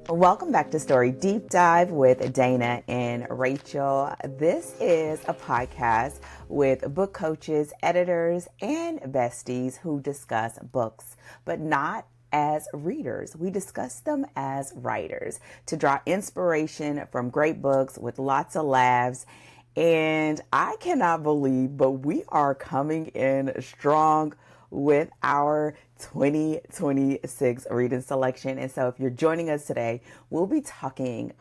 Welcome back to Story Deep Dive with Dana and Rachel. This is a podcast with book coaches, editors, and besties who discuss books, but not as readers. We discuss them as writers to draw inspiration from great books with lots of laughs. And I cannot believe, but we are coming in strong with our 2026 reading selection. And so if you're joining us today, we'll be talking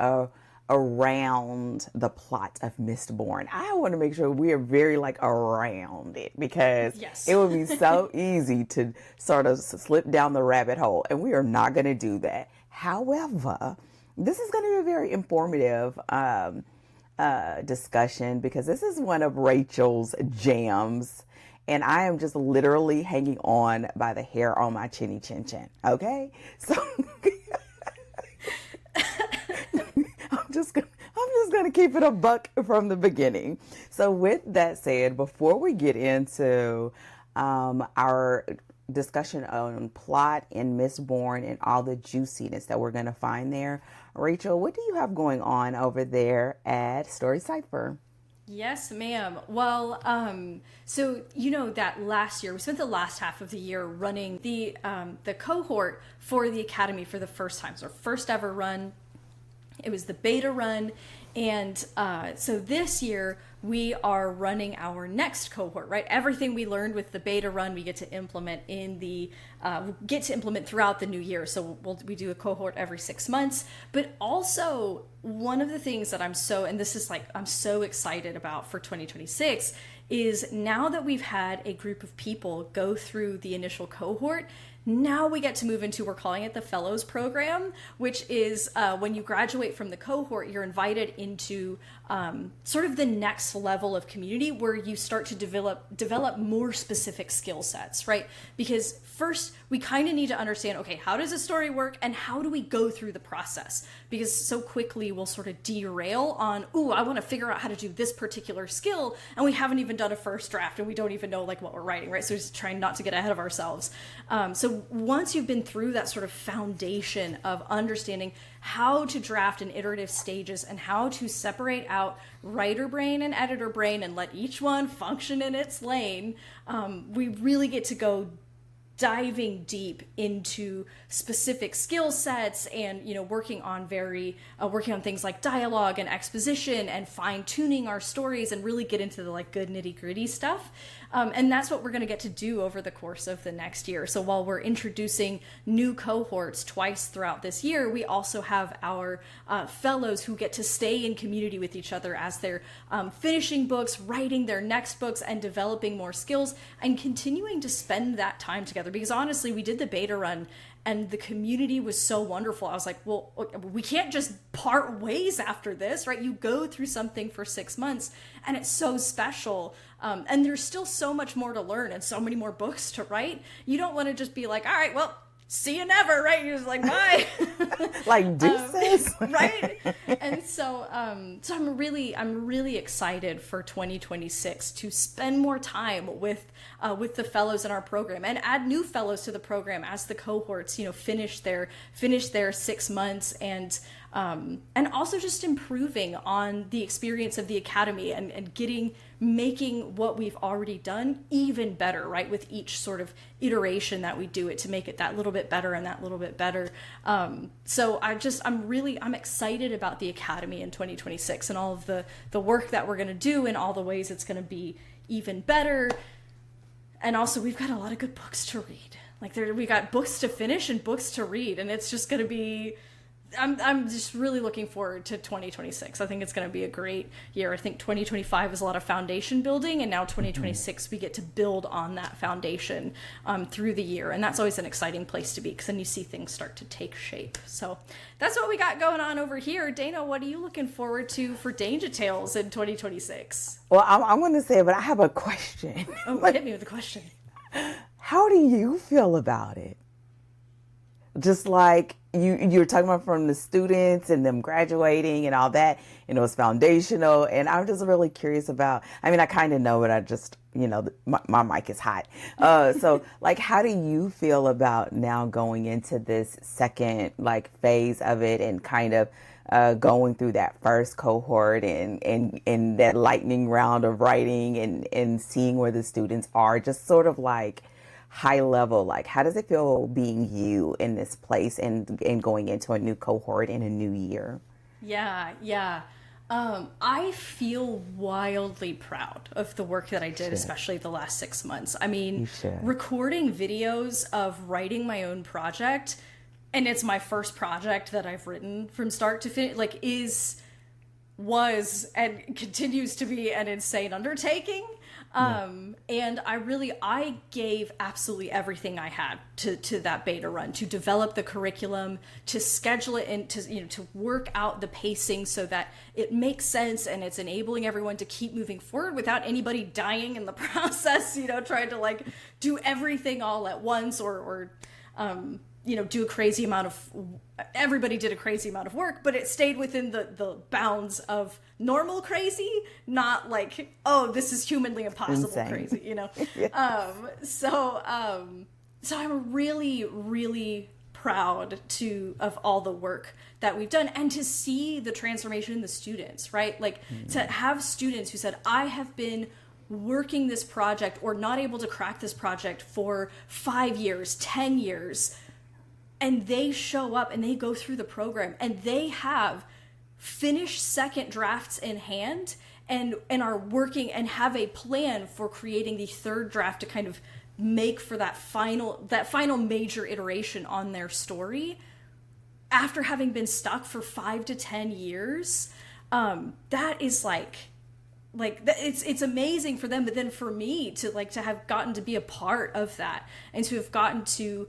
around the plot of Mistborn. I want to make sure we are very around it because It would be so easy to sort of slip down the rabbit hole, and we are not going to do that. However, this is going to be a very informative discussion because this is one of Rachel's jams. And I am just literally hanging on by the hair on my chinny chin chin. Okay? So I'm just gonna keep it a buck from the beginning. So with that said, before we get into our discussion on plot in Mistborn and all the juiciness that we're gonna find there, Rachel, what do you have going on over there at Story Cypher? Yes, ma'am. Well, so that last year, we spent the last half of the year running the cohort for the Academy for the first time. So our first ever run. It was the beta run. And so this year we are running our next cohort, right? Everything we learned with the beta run, we get to implement throughout the new year. So we do a cohort every 6 months. But also one of the things that I'm so excited about for 2026 is now that we've had a group of people go through the initial cohort, now we get to move into, we're calling it the Fellows Program, which is when you graduate from the cohort, you're invited into sort of the next level of community where you start to develop more specific skill sets, right? Because first, we kind of need to understand, okay, how does a story work and how do we go through the process? Because so quickly we'll sort of derail on, I want to figure out how to do this particular skill, and we haven't even done a first draft and we don't even know what we're writing, right? So just trying not to get ahead of ourselves. So once you've been through that sort of foundation of understanding how to draft in iterative stages and how to separate out writer brain and editor brain and let each one function in its lane, we really get to go diving deep into specific skill sets and working on things like dialogue and exposition and fine-tuning our stories and really get into the good nitty-gritty stuff. And that's what we're going to get to do over the course of the next year. So while we're introducing new cohorts twice throughout this year, we also have our fellows who get to stay in community with each other as they're finishing books, writing their next books, and developing more skills and continuing to spend that time together. Because honestly, we did the beta run and the community was so wonderful. I was like, well, we can't just part ways after this, right? You go through something for 6 months and it's so special. And there's still so much more to learn and so many more books to write. You don't want to just be like, all right, well, see you never, right? You're just like, bye. Deuces. Right? And so I'm really excited for 2026 to spend more time with the fellows in our program and add new fellows to the program as the cohorts, finish their 6 months and also just improving on the experience of the Academy and making what we've already done even better, right? With each sort of iteration that we do it to make it that little bit better and that little bit better. So I'm excited about the Academy in 2026 and all of the work that we're going to do and all the ways it's going to be even better. And also we've got a lot of good books to read. We got books to finish and books to read, and it's just going to be, I'm just really looking forward to 2026. I think it's going to be a great year. I think 2025 is a lot of foundation building, and now 2026 we get to build on that foundation through the year, and that's always an exciting place to be because then you see things start to take shape. So that's what we got going on over here. Dana, what are you looking forward to for Danger Tales in 2026? Well, I'm going to say, but I have a question. Oh, hit me with a question. How do you feel about it? just like you're talking about from the students and them graduating and all that, it was foundational. And I'm just really curious about, I mean, I kind of know, but I just, my mic is hot. So like, how do you feel about now going into this second like phase of it and kind of going through that first cohort and that lightning round of writing and seeing where the students are, just sort of like high level, like how does it feel being you in this place and going into a new cohort in a new year? Yeah. I feel wildly proud of the work that I did, especially the last 6 months. I mean, recording videos of writing my own project, and it's my first project that I've written from start to finish, like was and continues to be an insane undertaking. And I gave absolutely everything I had to that beta run, to develop the curriculum, to schedule it, and to work out the pacing so that it makes sense and it's enabling everyone to keep moving forward without anybody dying in the process, trying to like do everything all at once or do a crazy amount of, everybody did a crazy amount of work, but it stayed within the bounds of normal crazy, not like, oh, this is humanly impossible insane. Crazy, yes. So I'm really, really proud of all the work that we've done and to see the transformation in the students, right? Like to have students who said, I have been working this project or not able to crack this project for 5 years, 10 years, and they show up and they go through the program and they have finished second drafts in hand and are working and have a plan for creating the third draft to kind of make for that final major iteration on their story after having been stuck for 5 to 10 years. That is like it's amazing for them, but then for me to have gotten to be a part of that and to have gotten to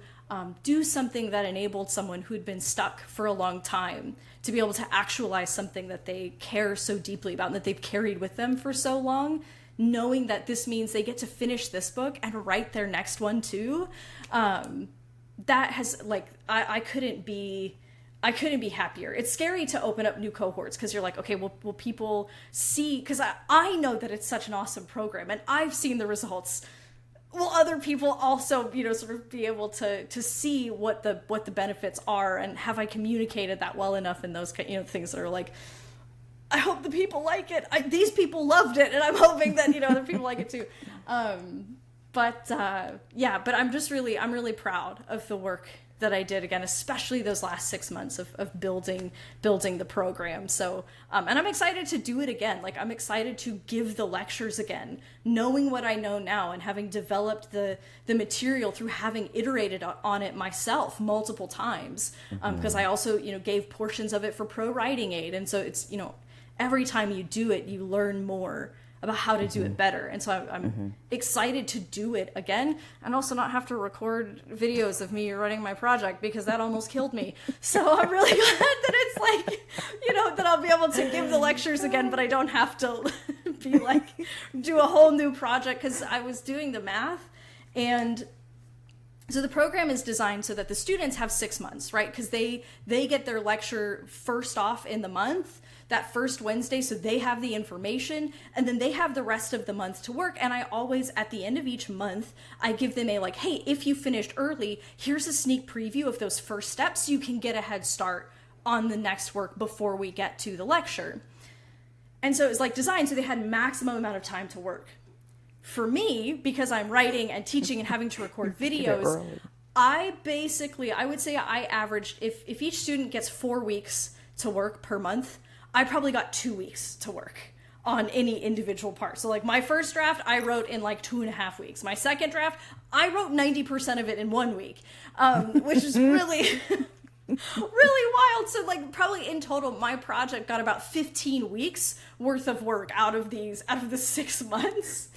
do something that enabled someone who'd been stuck for a long time to be able to actualize something that they care so deeply about and that they've carried with them for so long, knowing that this means they get to finish this book and write their next one too. That has I couldn't be happier. It's scary to open up new cohorts because you're like, okay, will people see? Because I know that it's such an awesome program and I've seen the results. Will other people also, sort of be able to see what the benefits are, and have I communicated that well enough in those things that are like, I hope the people like it. These people loved it, and I'm hoping that other people like it too. But I'm really proud of the work that I did, again, especially those last 6 months of building the program. So, and I'm excited to do it again. Like, I'm excited to give the lectures again, knowing what I know now and having developed the material through having iterated on it myself multiple times. Because I also, gave portions of it for Pro Writing Aid. And so it's, every time you do it, you learn more about how to do it better. And so I'm excited to do it again and also not have to record videos of me running my project because that almost killed me. So I'm really glad that it's like, that I'll be able to give the lectures again, but I don't have to be like, do a whole new project, because I was doing the math. And so the program is designed so that the students have 6 months, right? Because they get their lecture first off in the month, that first Wednesday, so they have the information, and then they have the rest of the month to work. And I always, at the end of each month, I give them a hey, if you finished early, here's a sneak preview of those first steps. You can get a head start on the next work before we get to the lecture. And so it was designed so they had maximum amount of time to work. For me, because I'm writing and teaching and having to record videos, I would say I averaged, if each student gets 4 weeks to work per month, I probably got 2 weeks to work on any individual part. So my first draft, I wrote in 2.5 weeks. My second draft, I wrote 90% of it in 1 week, which is really, really wild. So probably in total, my project got about 15 weeks worth of work out of the 6 months.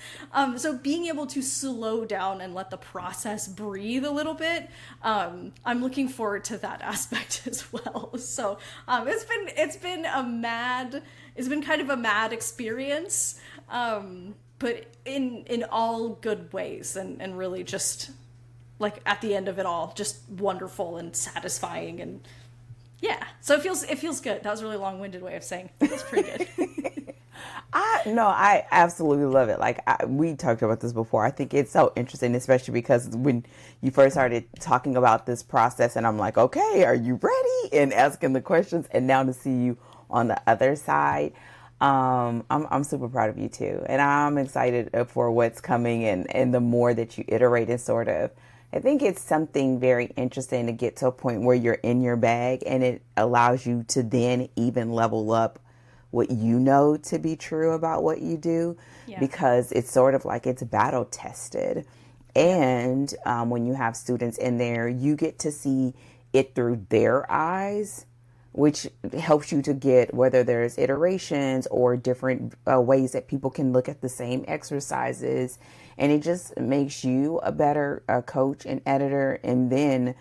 So being able to slow down and let the process breathe a little bit, I'm looking forward to that aspect as well. So it's been kind of a mad experience, but in all good ways, and really just like at the end of it all, just wonderful and satisfying. And yeah, so it feels good. That was a really long-winded way of saying it feels pretty good. I absolutely love it. Like we talked about this before. I think it's so interesting, especially because when you first started talking about this process, and I'm like, okay, are you ready? And asking the questions, and now to see you on the other side, I'm super proud of you too, and I'm excited for what's coming, and the more that you iterate and sort of. I think it's something very interesting to get to a point where you're in your bag, and it allows you to then even level up what you know to be true about what you do, because it's sort of like it's battle tested. And when you have students in there, you get to see it through their eyes, which helps you to get whether there's iterations or different ways that people can look at the same exercises. And it just makes you a better coach and editor. And then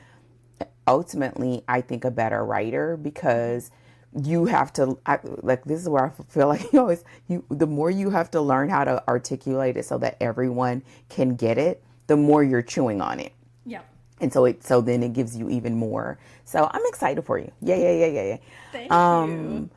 ultimately, I think a better writer, because you have to, this is where I feel like the more you have to learn how to articulate it so that everyone can get it, the more you're chewing on it. Yeah. And so then it gives you even more. So I'm excited for you. Yeah. Thank you.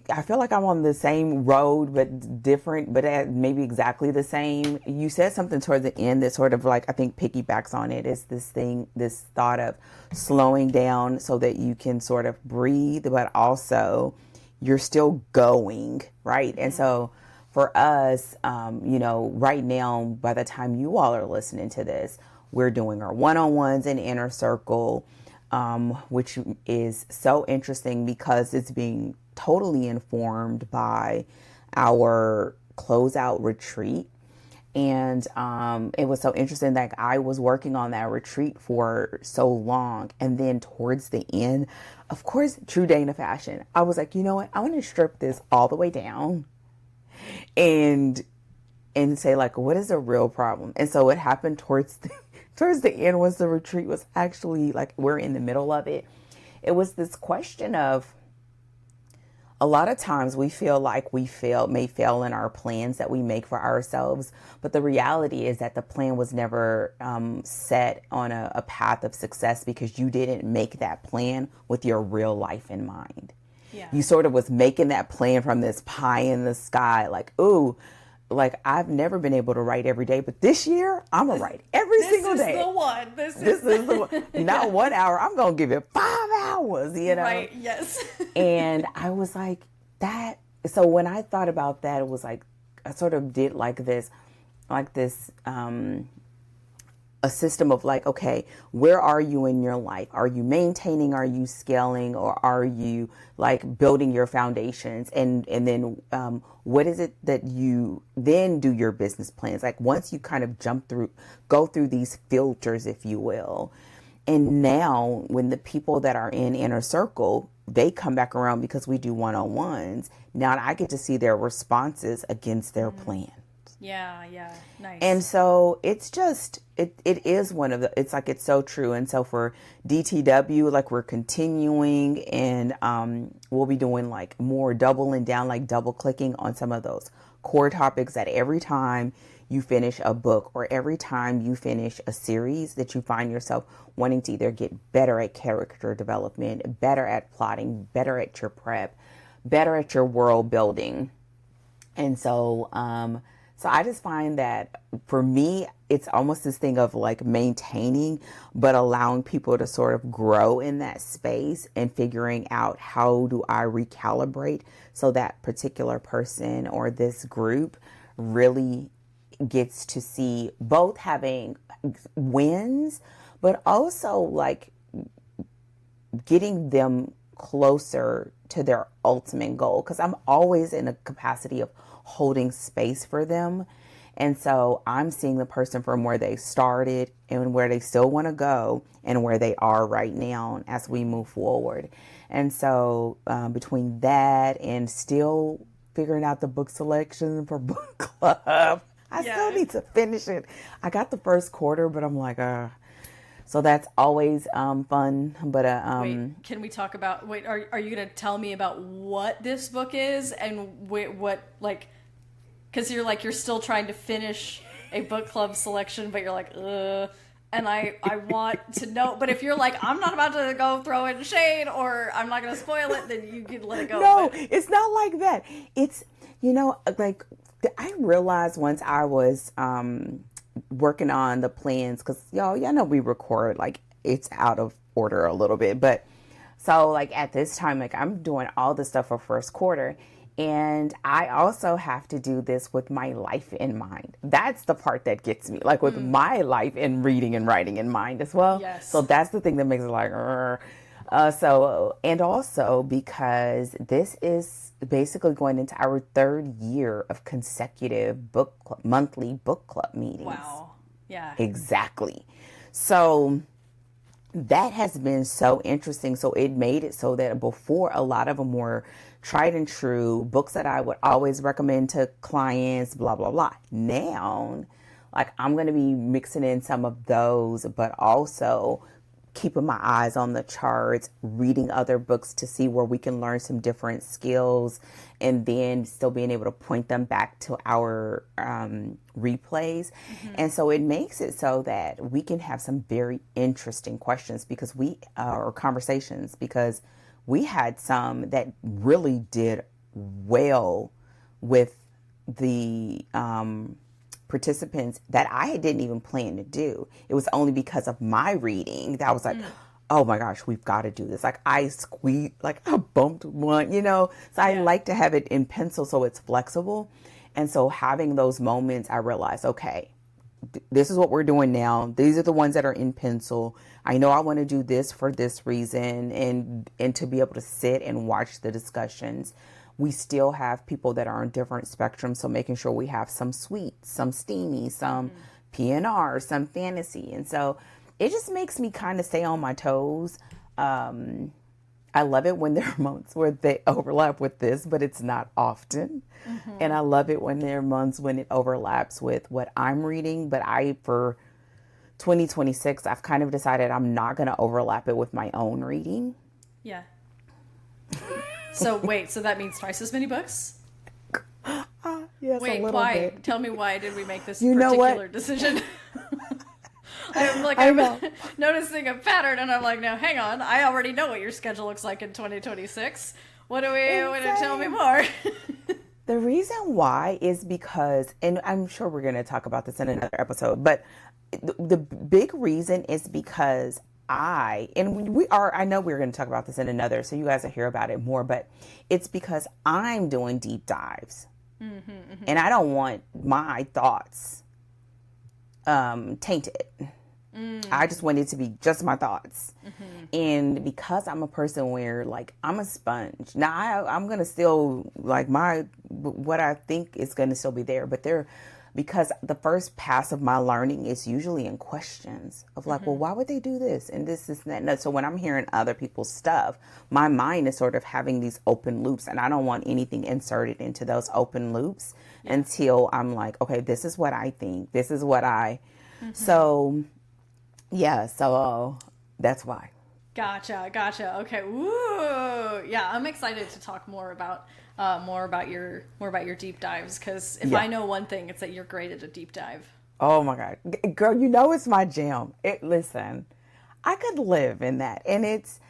I feel like I'm on the same road, but different, but maybe exactly the same. You said something toward the end that sort of like, I think piggybacks on it, is this thought of slowing down so that you can sort of breathe, but also you're still going, right? Mm-hmm. And so for us, right now, by the time you all are listening to this, we're doing our one-on-ones in Inner Circle, which is so interesting because it's being totally informed by our closeout retreat. And it was so interesting that I was working on that retreat for so long. And then towards the end, of course, true Dana fashion, I was like, you know what? I want to strip this all the way down and say, like, what is the real problem? And so it happened towards the end, once the retreat was actually, like, we're in the middle of it. It was this question of, a lot of times we feel like we may fail in our plans that we make for ourselves. But the reality is that the plan was never set on a path of success because you didn't make that plan with your real life in mind. Yeah. You sort of was making that plan from this pie in the sky, like, ooh, like I've never been able to write every day, but this year I'm gonna write every single day. This is the one. Not 1 hour. I'm gonna give it 5 hours. Right. Yes. And I was like that. So when I thought about that, it was like I sort of did this, a system of like, okay, where are you in your life? Are you maintaining? Are you scaling? Or are you like building your foundations? And then what is it that you then do your business plans? Like once you kind of go through these filters, if you will. And now when the people that are in Inner Circle, they come back around because we do one-on-ones. Now I get to see their responses against their plan. Yeah, nice. And so it's just, it is one of the, it's like, it's so true. And so for DTW, like we're continuing and we'll be doing like more doubling down, like double clicking on some of those core topics that every time you finish a book or every time you finish a series that you find yourself wanting to either get better at character development, better at plotting, better at your prep, better at your world building. And so, so I just find that for me, it's almost this thing of like maintaining, but allowing people to sort of grow in that space and figuring out how do I recalibrate so that particular person or this group really gets to see both having wins, but also like getting them closer to their ultimate goal. Because I'm always in a capacity of holding space for them. And so I'm seeing the person from where they started and where they still want to go and where they are right now as we move forward. And so between that and still figuring out the book selection for book club, I still need to finish it. I got the first quarter, but I'm like, so that's always fun. But wait, can we talk about? Wait, are you gonna tell me about what this book is and what like? Because you're still trying to finish a book club selection, but you're like, ugh. And I want to know, but if you're like, I'm not about to go throw in shade or I'm not going to spoil it, then you can let it go. No, it's not like that. It's, like I realized once I was working on the plans, because y'all know we record, like it's out of order a little bit. But so like at this time, like I'm doing all the stuff for first quarter. And I also have to do this with my life in mind. That's the part that gets me, like with my life and reading and writing in mind as well. Yes. So that's the thing that makes it like, and also because this is basically going into our third year of consecutive monthly book club meetings. Wow. Yeah. Exactly. So that has been so interesting. So it made it so that before, a lot of them were tried and true books that I would always recommend to clients, blah, blah, blah. Now, like I'm going to be mixing in some of those, but also keeping my eyes on the charts, reading other books to see where we can learn some different skills, and then still being able to point them back to our replays. And so it makes it so that we can have some very interesting questions because or conversations, because we had some that really did well with the participants that I didn't even plan to do. It was only because of my reading that I was like, oh my gosh, we've got to do this. Like I bumped one, So I like to have it in pencil so it's flexible. And so having those moments, I realized, okay, this is what we're doing now. These are the ones that are in pencil. I know I want to do this for this reason, and to be able to sit and watch the discussions. We still have people that are on different spectrums, so making sure we have some sweet, some steamy, some PNR, some fantasy. And so it just makes me kind of stay on my toes. I love it when there are months where they overlap with this, but it's not often. And I love it when there are months when it overlaps with what I'm reading. But for 2026, I've kind of decided I'm not going to overlap it with my own reading. Yeah. So wait, so that means twice as many books? Yes, wait, a little why? bit. Tell me why did we make this particular decision? I'm noticing a pattern, and I'm like, no, hang on. I already know what your schedule looks like in 2026. What do we want to tell me more? The reason why is because, and I'm sure we're going to talk about this in another episode, but the big reason is because I know we're going to talk about this in another, so you guys will hear about it more, but it's because I'm doing deep dives. And I don't want my thoughts tainted. I just want it to be just my thoughts. And because I'm a person where like I'm a sponge. Now I'm going to still like what I think is going to still be there, but because the first pass of my learning is usually in questions of like, well, why would they do this? And this, and that. No. So when I'm hearing other people's stuff, my mind is sort of having these open loops, and I don't want anything inserted into those open loops until I'm like, okay, this is what I think. This is what so yeah. So that's why. Gotcha. Okay. Woo. Yeah, I'm excited to talk more about your deep dives, because if I know one thing, it's that you're great at a deep dive. Oh my God, girl, it's my jam. Listen, I could live in that, and it's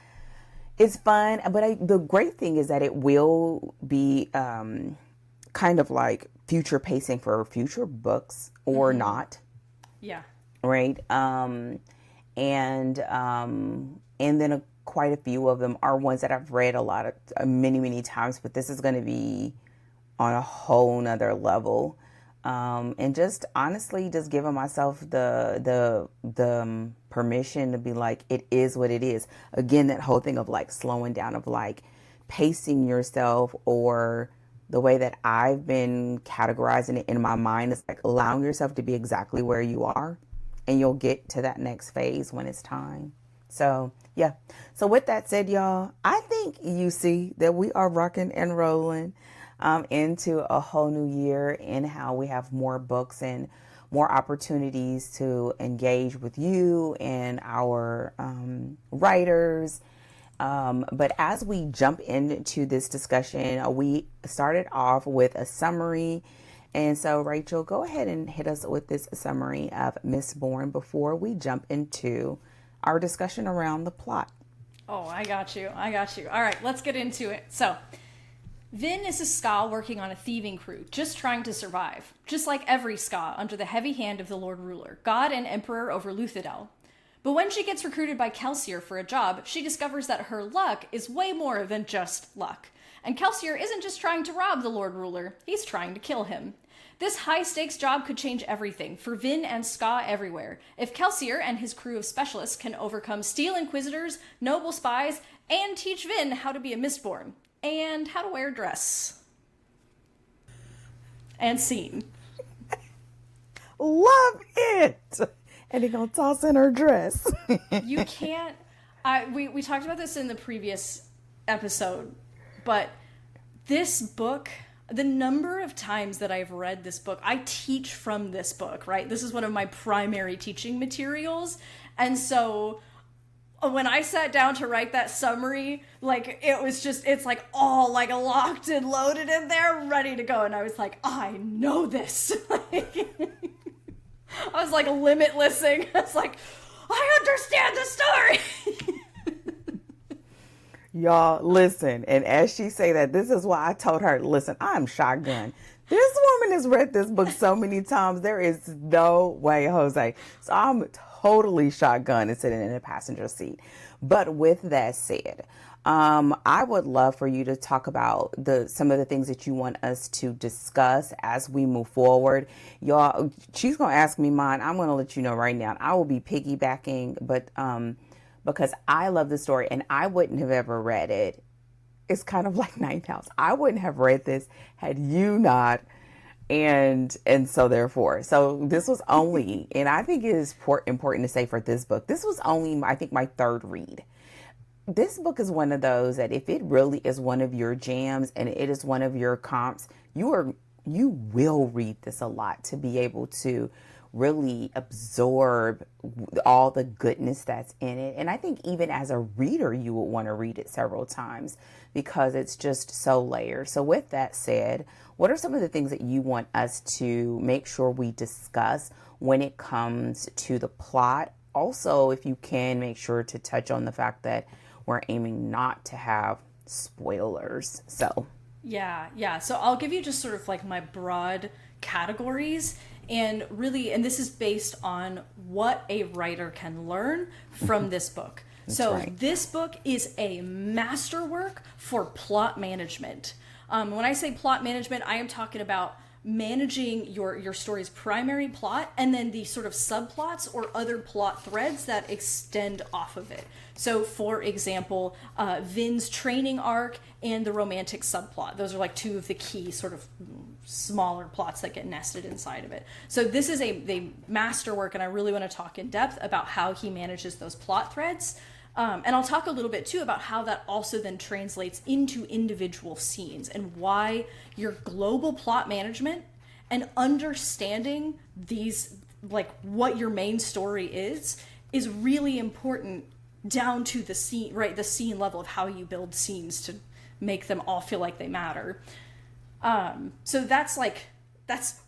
fun. But the great thing is that it will be kind of like future pacing for future books or not. Yeah. Right. And then quite a few of them are ones that I've read many times, but this is going to be on a whole nother level. And just honestly, just giving myself the permission to be like, it is what it is. Again, that whole thing of like slowing down, of like pacing yourself, or the way that I've been categorizing it in my mind is like allowing yourself to be exactly where you are, and you'll get to that next phase when it's time. So, yeah. So with that said, y'all, I think you see that we are rocking and rolling into a whole new year, and how we have more books and more opportunities to engage with you and our writers. But as we jump into this discussion, we started off with a summary And so, Rachel, go ahead and hit us with this summary of Mistborn before we jump into our discussion around the plot. Oh, I got you. All right, let's get into it. So, Vin is a Ska working on a thieving crew, just trying to survive. Just like every Ska, under the heavy hand of the Lord Ruler, God and Emperor over Luthadel. But when she gets recruited by Kelsier for a job, she discovers that her luck is way more than just luck. And Kelsier isn't just trying to rob the Lord Ruler, he's trying to kill him. This high-stakes job could change everything, for Vin and Ska everywhere, if Kelsier and his crew of specialists can overcome Steel Inquisitors, noble spies, and teach Vin how to be a Mistborn, and how to wear a dress. And scene. Love it! And he gonna toss in her dress. You can't... We talked about this in the previous episode, but this book... The number of times that I've read this book, I teach from this book, right? This is one of my primary teaching materials. And so when I sat down to write that summary, like it's like all like locked and loaded in there, ready to go. And I was like, I know this. I was like limitlessing. I was like, I understand the story. Y'all, listen, and as she say that, this is why I told her, listen, I'm shotgun. This woman has read this book so many times, there is no way, Jose. So I'm totally shotgun and sitting in the passenger seat. But with that said, I would love for you to talk about some of the things that you want us to discuss as we move forward. Y'all, she's going to ask me mine. I'm going to let you know right now. I will be piggybacking, but because I love the story and I wouldn't have ever read it. It's kind of like Ninth House. I wouldn't have read this had you not. And so therefore, so this was only, and I think it is important to say for this book, this was only, I think, my third read. This book is one of those that if it really is one of your jams and it is one of your comps, you will read this a lot to be able to really absorb all the goodness that's in it. And I think even as a reader, you would want to read it several times because it's just so layered. So with that said, what are some of the things that you want us to make sure we discuss when it comes to the plot? Also, if you can, make sure to touch on the fact that we're aiming not to have spoilers. So Yeah. So I'll give you just sort of like my broad categories. And really, and this is based on what a writer can learn from this book. So right. This book is a masterwork for plot management. When I say plot management, I am talking about managing your story's primary plot and then the sort of subplots or other plot threads that extend off of it. So, for example, Vin's training arc and the romantic subplot. Those are like two of the key sort of smaller plots that get nested inside of it. So this is a masterwork, and I really want to talk in depth about how he manages those plot threads. And I'll talk a little bit, too, about how that also then translates into individual scenes and why your global plot management and understanding these, like, what your main story is really important down to the scene, right? The scene level of how you build scenes to make them all feel like they matter. So that's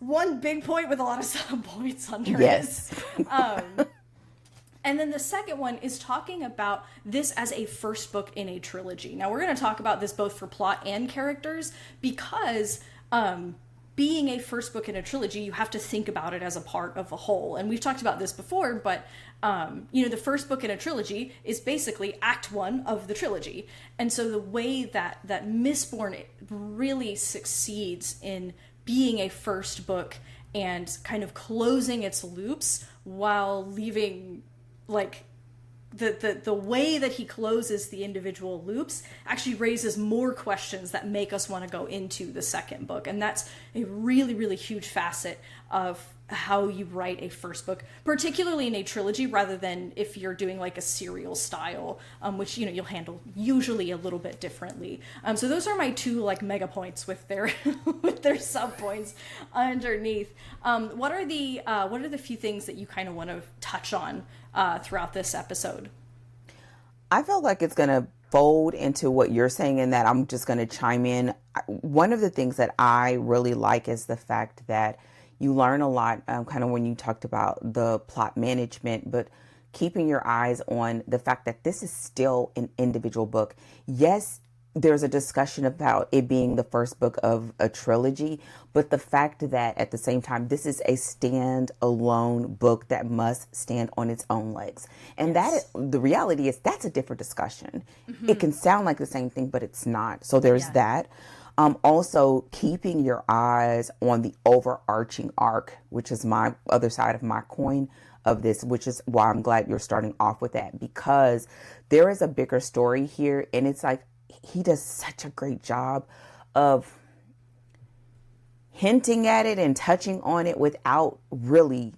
one big point with a lot of sub-points under yes. it. And then the second one is talking about this as a first book in a trilogy. Now, we're going to talk about this both for plot and characters because being a first book in a trilogy, you have to think about it as a part of a whole. And we've talked about this before, but the first book in a trilogy is basically act one of the trilogy. And so the way that Mistborn really succeeds in being a first book and kind of closing its loops while leaving, like, the way that he closes the individual loops actually raises more questions that make us want to go into the second book. And that's a really, really huge facet of how you write a first book, particularly in a trilogy, rather than if you're doing like a serial style, which, you'll handle usually a little bit differently. So those are my two like mega points with their with their sub points underneath. What are the few things that you kind of want to touch on throughout this episode? I felt like it's going to fold into what you're saying in that I'm just going to chime in. One of the things that I really like is the fact that you learn a lot, kind of when you talked about the plot management, but keeping your eyes on the fact that this is still an individual book. Yes, there's a discussion about it being the first book of a trilogy, but the fact that at the same time, this is a standalone book that must stand on its own legs. And the reality is that's a different discussion. It can sound like the same thing, but it's not. So there's that. Also keeping your eyes on the overarching arc, which is my other side of my coin of this, which is why I'm glad you're starting off with that, because there is a bigger story here. And it's like, he does such a great job of hinting at it and touching on it without really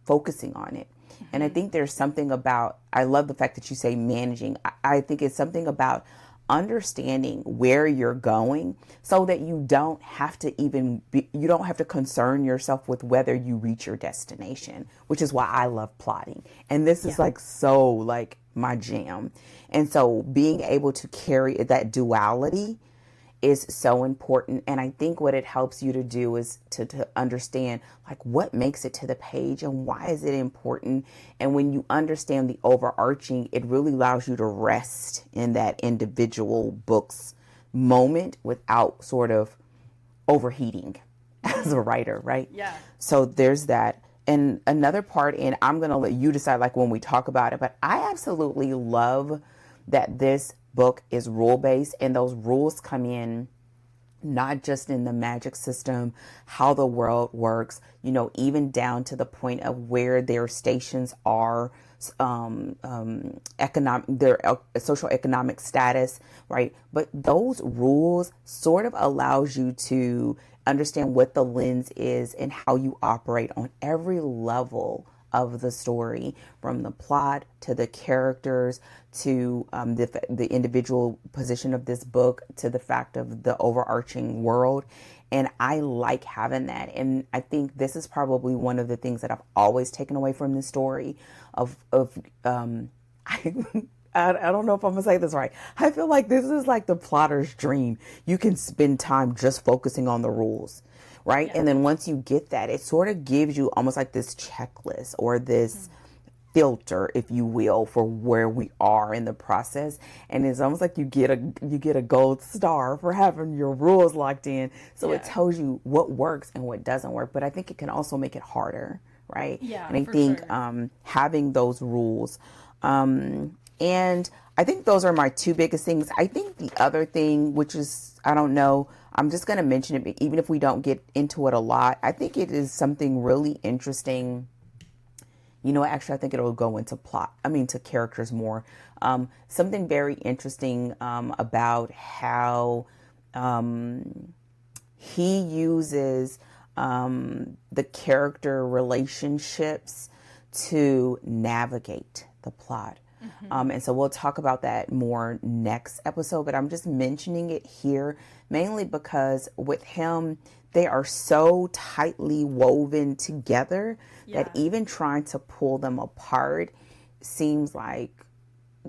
focusing on it. And I think there's something about, I love the fact that you say managing. I think it's something about understanding where you're going so that you don't have to you don't have to concern yourself with whether you reach your destination, which is why I love plotting. And this is like so like my jam. And so being able to carry that duality is so important. And I think what it helps you to do is to understand like what makes it to the page and why is it important. And when you understand the overarching, it really allows you to rest in that individual book's moment without sort of overheating as a writer, right? Yeah. So there's that. And another part, and I'm going to let you decide like when we talk about it, but I absolutely love that this book is rule-based, and those rules come in not just in the magic system, how the world works, you know, even down to the point of where their stations are, their social economic status, right? But those rules sort of allows you to understand what the lens is and how you operate on every level of the story, from the plot to the characters to the individual position of this book to the fact of the overarching world. And I like having that. And I think this is probably one of the things that I've always taken away from this story I don't know if I'm gonna say this right. I feel like this is like the plotter's dream. You can spend time just focusing on the rules, right? Yeah. And then once you get that, it sort of gives you almost like this checklist or this filter, if you will, for where we are in the process. And it's almost like you get a gold star for having your rules locked in. So it tells you what works and what doesn't work. But I think it can also make it harder, right? Yeah. And I think having those rules. And I think those are my two biggest things. I think the other thing, which is, I don't know, I'm just going to mention it, but even if we don't get into it a lot, I think it is something really interesting. You know, actually, I think it'll go into to characters more. Something very interesting about how he uses the character relationships to navigate the plot. And so we'll talk about that more next episode, but I'm just mentioning it here mainly because with him, they are so tightly woven together that even trying to pull them apart seems like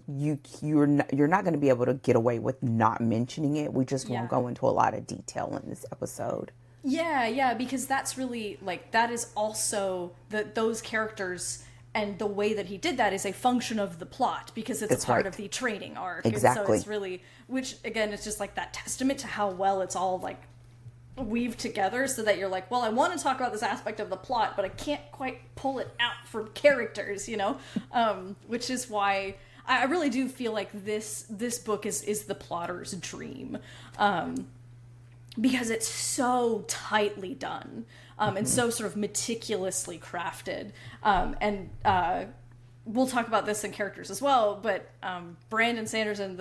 you're not going to be able to get away with not mentioning it. We just won't go into a lot of detail in this episode. Yeah, because that's really like, that is also those characters. And the way that he did that is a function of the plot because it's a part of the training arc. Exactly. And so it's really, which again, it's just like that testament to how well it's all like weaved together so that you're like, well, I want to talk about this aspect of the plot, but I can't quite pull it out from characters, you know? Which is why I really do feel like this book is the plotter's dream. Because it's so tightly done. And so sort of meticulously crafted. And we'll talk about this in characters as well, but Brandon Sanderson,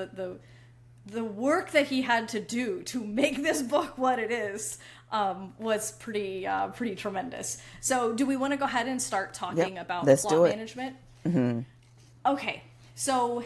the work that he had to do to make this book what it is was pretty tremendous. So do we want to go ahead and start talking about plot management? Mm-hmm. Okay, so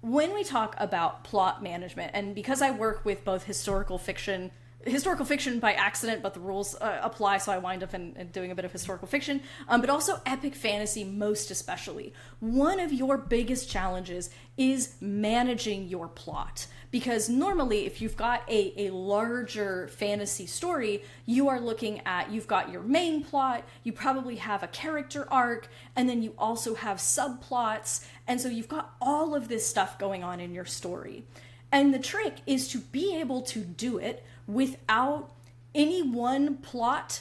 when we talk about plot management, and because I work with both historical fiction historical fiction by accident, but the rules apply, so I wind up in doing a bit of historical fiction, but also epic fantasy most especially. One of your biggest challenges is managing your plot. Because normally, if you've got a larger fantasy story, you are looking at, you've got your main plot, you probably have a character arc, and then you also have subplots, and so you've got all of this stuff going on in your story. And the trick is to be able to do it without any one plot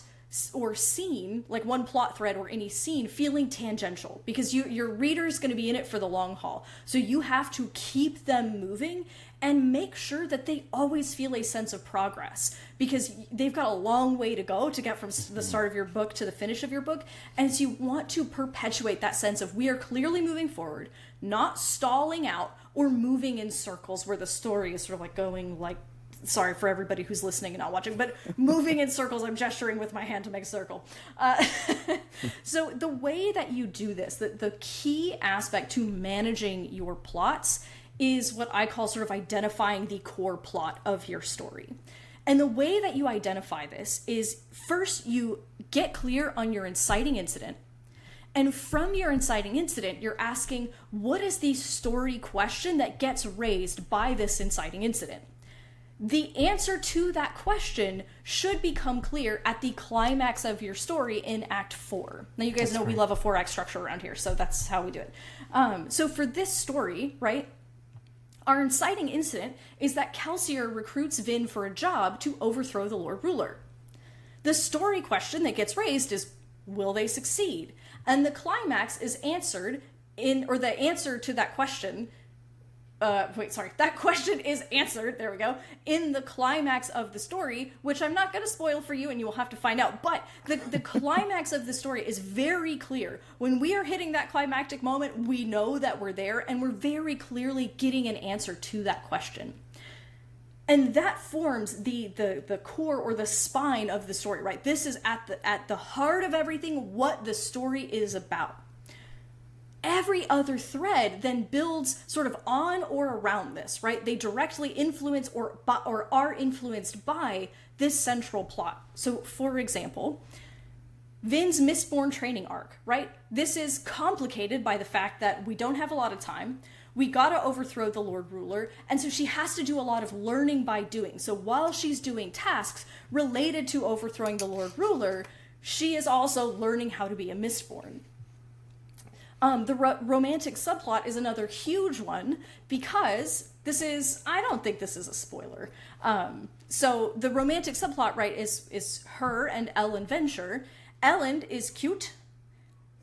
or scene, like one plot thread or any scene, feeling tangential, because your reader's going to be in it for the long haul. So you have to keep them moving and make sure that they always feel a sense of progress, because they've got a long way to go to get from the start of your book to the finish of your book. And so you want to perpetuate that sense of, we are clearly moving forward, not stalling out or moving in circles where the story is sort of like going like, sorry for everybody who's listening and not watching, but moving in circles. I'm gesturing with my hand to make a circle. So the way that you do this, the key aspect to managing your plots is what I call sort of identifying the core plot of your story. And the way that you identify this is, first you get clear on your inciting incident. And from your inciting incident, you're asking, what is the story question that gets raised by this inciting incident? The answer to that question should become clear at the climax of your story in Act 4. Now, you guys know we love a 4-act structure around here, so that's how we do it. So for this story, right, our inciting incident is that Kelsier recruits Vin for a job to overthrow the Lord Ruler. The story question that gets raised is, will they succeed? And the climax is answered or the answer to that question that question is answered, there we go, in the climax of the story, which I'm not going to spoil for you and you will have to find out, but the climax of the story is very clear. When we are hitting that climactic moment, we know that we're there, and we're very clearly getting an answer to that question. And that forms the core or the spine of the story, right? This is at the heart of everything, what the story is about. Every other thread then builds sort of on or around this, right? They directly influence or are influenced by this central plot. So, for example, Vin's Mistborn training arc, right? This is complicated by the fact that we don't have a lot of time. We gotta overthrow the Lord Ruler, and so she has to do a lot of learning by doing. So while she's doing tasks related to overthrowing the Lord Ruler, she is also learning how to be a Mistborn. The romantic subplot is another huge one, because I don't think this is a spoiler. So the romantic subplot, right, is her and Ellen Venture. Ellen is cute,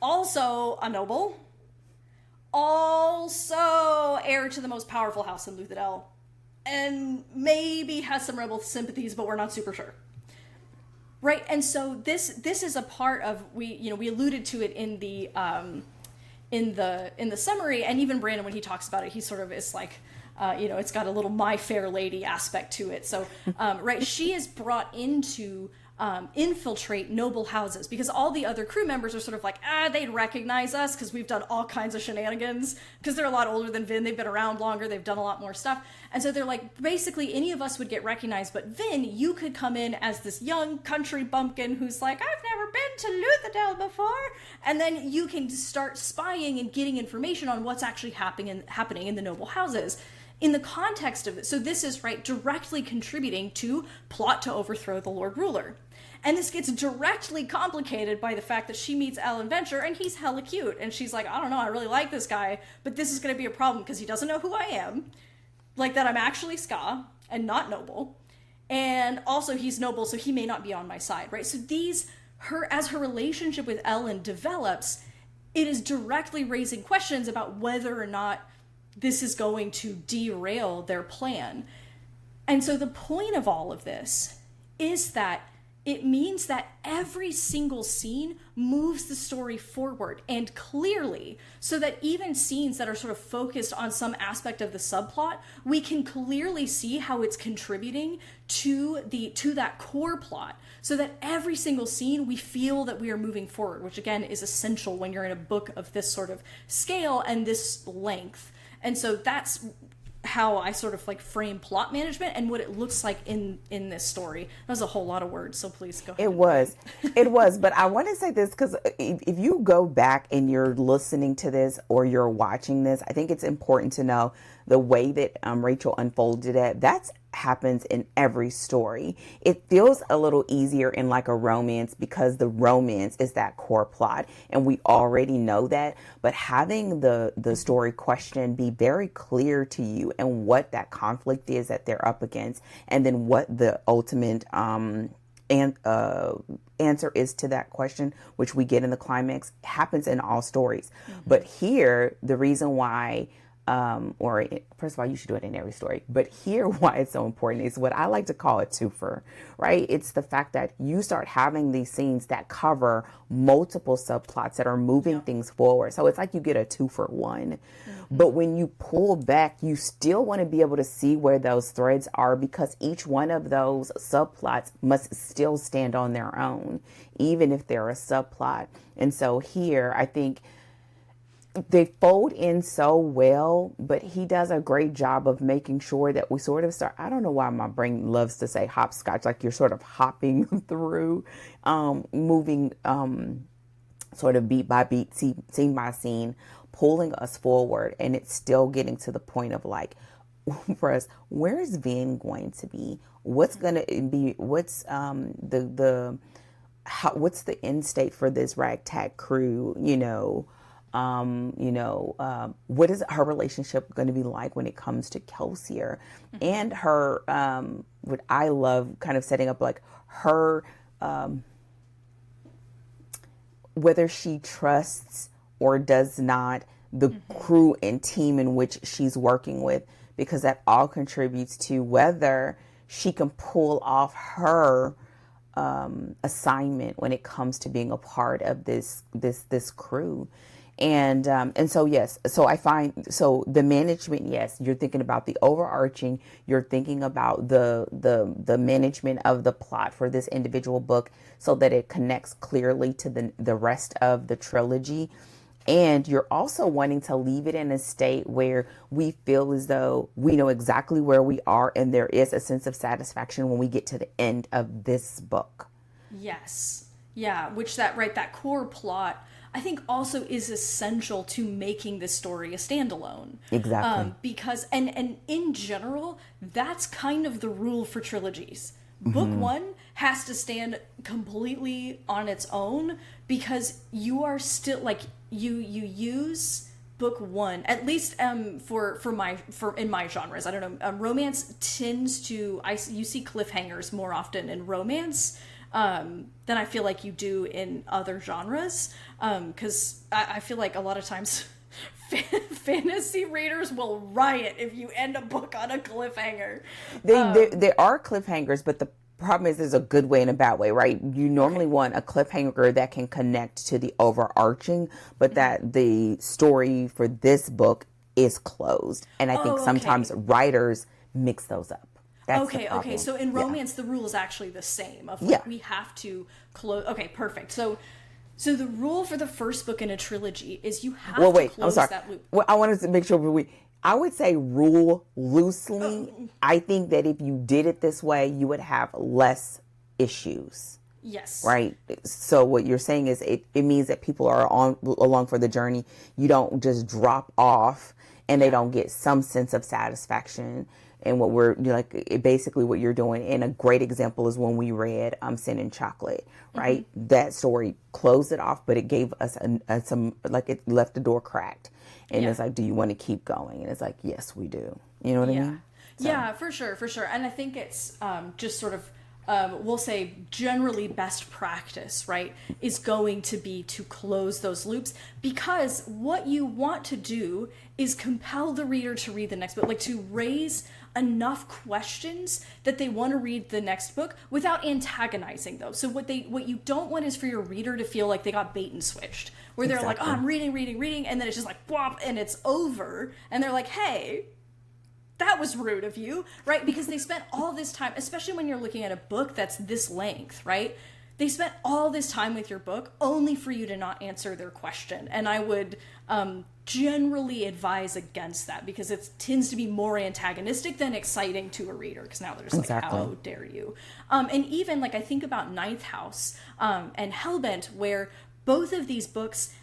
also a noble, also heir to the most powerful house in Luthadel, and maybe has some rebel sympathies, but we're not super sure. Right, and so this is a part of, we alluded to it in the summary, and even Brandon, when he talks about it, he sort of is like, it's got a little My Fair Lady aspect to it. So, right, she is brought into infiltrate noble houses, because all the other crew members are sort of like, they'd recognize us because we've done all kinds of shenanigans, because they're a lot older than Vin, they've been around longer, they've done a lot more stuff, and so they're like, basically any of us would get recognized, but Vin, you could come in as this young country bumpkin who's like, I've never been to Luthadel before, and then you can start spying and getting information on what's actually happening in the noble houses. In the context of it, so this is, right, directly contributing to plot to overthrow the Lord Ruler. And this gets directly complicated by the fact that she meets Ellen Venture, and he's hella cute. And she's like, I don't know, I really like this guy, but this is going to be a problem because he doesn't know who I am. Like, that I'm actually Ska and not noble. And also he's noble, so he may not be on my side, right? So as her relationship with Ellen develops, it is directly raising questions about whether or not this is going to derail their plan. And so the point of all of this is that it means that every single scene moves the story forward and clearly, so that even scenes that are sort of focused on some aspect of the subplot, we can clearly see how it's contributing to that core plot, so that every single scene we feel that we are moving forward, which again is essential when you're in a book of this sort of scale and this length. And so that's how I sort of like frame plot management and what it looks like in this story. That was a whole lot of words, so please go ahead. It was, but I want to say this because if you go back and you're listening to this or you're watching this, I think it's important to know the way that Rachel unfolded it. That's happens in every story. It feels a little easier in like a romance because the romance is that core plot and we already know that, but having the story question be very clear to you and what that conflict is that they're up against, and then what the ultimate answer is to that question, which we get in the climax, happens in all stories. But here, the reason why first of all, you should do it in every story. But here, why it's so important is what I like to call a twofer, right? It's the fact that you start having these scenes that cover multiple subplots that are moving things forward. So it's like you get a 2-for-1. But when you pull back, you still want to be able to see where those threads are, because each one of those subplots must still stand on their own, even if they're a subplot. And so here, I think they fold in so well, but he does a great job of making sure that we sort of start. I don't know why my brain loves to say hopscotch, like you're sort of hopping through, moving sort of beat by beat, scene by scene, pulling us forward. And it's still getting to the point of like, for us, where is Vin going to be? What's going to be, what's the end state for this ragtag crew, what is her relationship going to be like when it comes to Kelsier and her, what I love kind of setting up like her, whether she trusts or does not the crew and team in which she's working with, because that all contributes to whether she can pull off her assignment when it comes to being a part of this crew. And so, yes, so I find, so the management, yes, you're thinking about the overarching, you're thinking about the management of the plot for this individual book so that it connects clearly to the rest of the trilogy. And you're also wanting to leave it in a state where we feel as though we know exactly where we are and there is a sense of satisfaction when we get to the end of this book. Yes. Yeah, which that core plot, I think, also is essential to making this story a standalone. Exactly. Because, and in general, that's kind of the rule for trilogies. Book one has to stand completely on its own, because you are still, like, you use book one, at least in my genres. I don't know, romance tends to, you see cliffhangers more often in romance than I feel like you do in other genres, because I feel like a lot of times fantasy readers will riot if you end a book on a cliffhanger. There are cliffhangers, but the problem is there's a good way and a bad way, right? You normally want a cliffhanger that can connect to the overarching, but that the story for this book is closed. And I think sometimes writers mix those up. That's okay. So in romance, the rule is actually the same. Of like, we have to close. Okay, perfect. So the rule for the first book in a trilogy is you have to close that loop. Well, I wanted to make sure I would say rule loosely. I think that if you did it this way, you would have less issues. Yes. Right. So what you're saying is it means that people are along for the journey. You don't just drop off and they don't get some sense of satisfaction. And basically what you're doing, and a great example is when we read Sin and Chocolate, right? That story closed it off, but it gave us some, like, it left the door cracked. And it's like, do you want to keep going? And it's like, yes, we do. You know what I mean? So. Yeah, for sure. And I think it's just sort of, we'll say generally best practice, right, is going to be to close those loops, because what you want to do is compel the reader to read the next book, like to raise enough questions that they want to read the next book without antagonizing those. So what you don't want is for your reader to feel like they got bait and switched, where they're like, oh, I'm reading, and then it's just like, whop, and it's over, and they're like, hey, that was rude of you, right? Because they spent all this time, especially when you're looking at a book that's this length, right? they spent all this time with your book only for you to not answer their question. And I would generally advise against that, because it tends to be more antagonistic than exciting to a reader, because now they're just like, how dare you? And even like I think about Ninth House and Hellbent, where both of these books,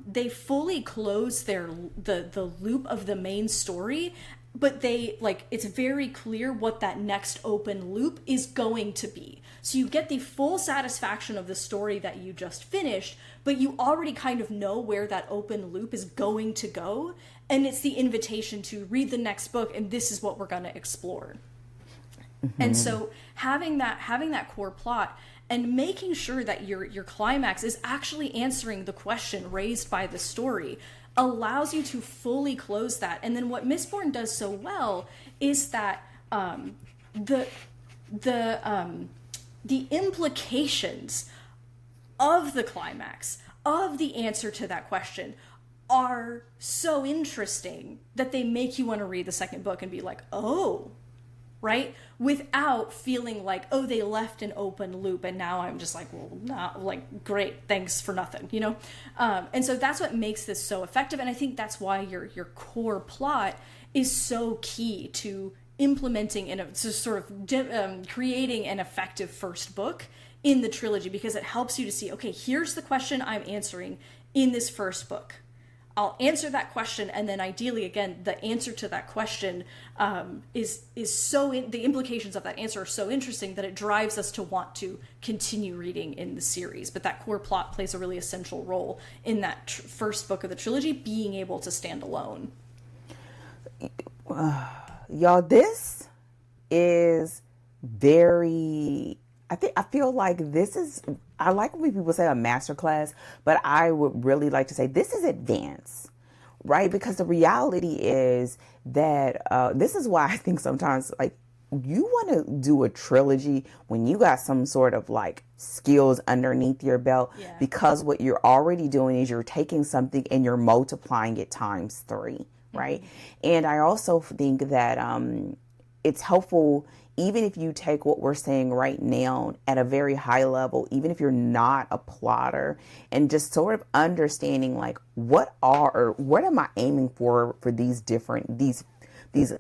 they fully close the loop of the main story, but they like, it's very clear what that next open loop is going to be. So you get the full satisfaction of the story that you just finished, but you already kind of know where that open loop is going to go. And it's the invitation to read the next book, and this is what we're going to explore. Mm-hmm. And so having that core plot and making sure that your climax is actually answering the question raised by the story allows you to fully close that. And then what Mistborn does so well is that the implications of the climax, of the answer to that question, are so interesting that they make you want to read the second book and be like, oh, right? Without feeling like, oh, they left an open loop and now I'm just like, well, not like, great, thanks for nothing, you know? And so that's what makes this so effective. And I think that's why your core plot is so key to implementing and creating an effective first book in the trilogy, because it helps you to see, okay, here's the question I'm answering in this first book. I'll answer that question, and then ideally, again, the answer to that question is so the implications of that answer are so interesting that it drives us to want to continue reading in the series. But that core plot plays a really essential role in that first book of the trilogy being able to stand alone. Y'all, this is very, I feel like this is, I like when people say a masterclass, but I would really like to say this is advanced, right? Because the reality is that this is why I think sometimes, like, you want to do a trilogy when you got some sort of like skills underneath your belt, because what you're already doing is you're taking something and you're multiplying it times 3, right? Mm-hmm. And I also think that it's helpful, even if you take what we're saying right now at a very high level, even if you're not a plotter, and just sort of understanding like what am I aiming for these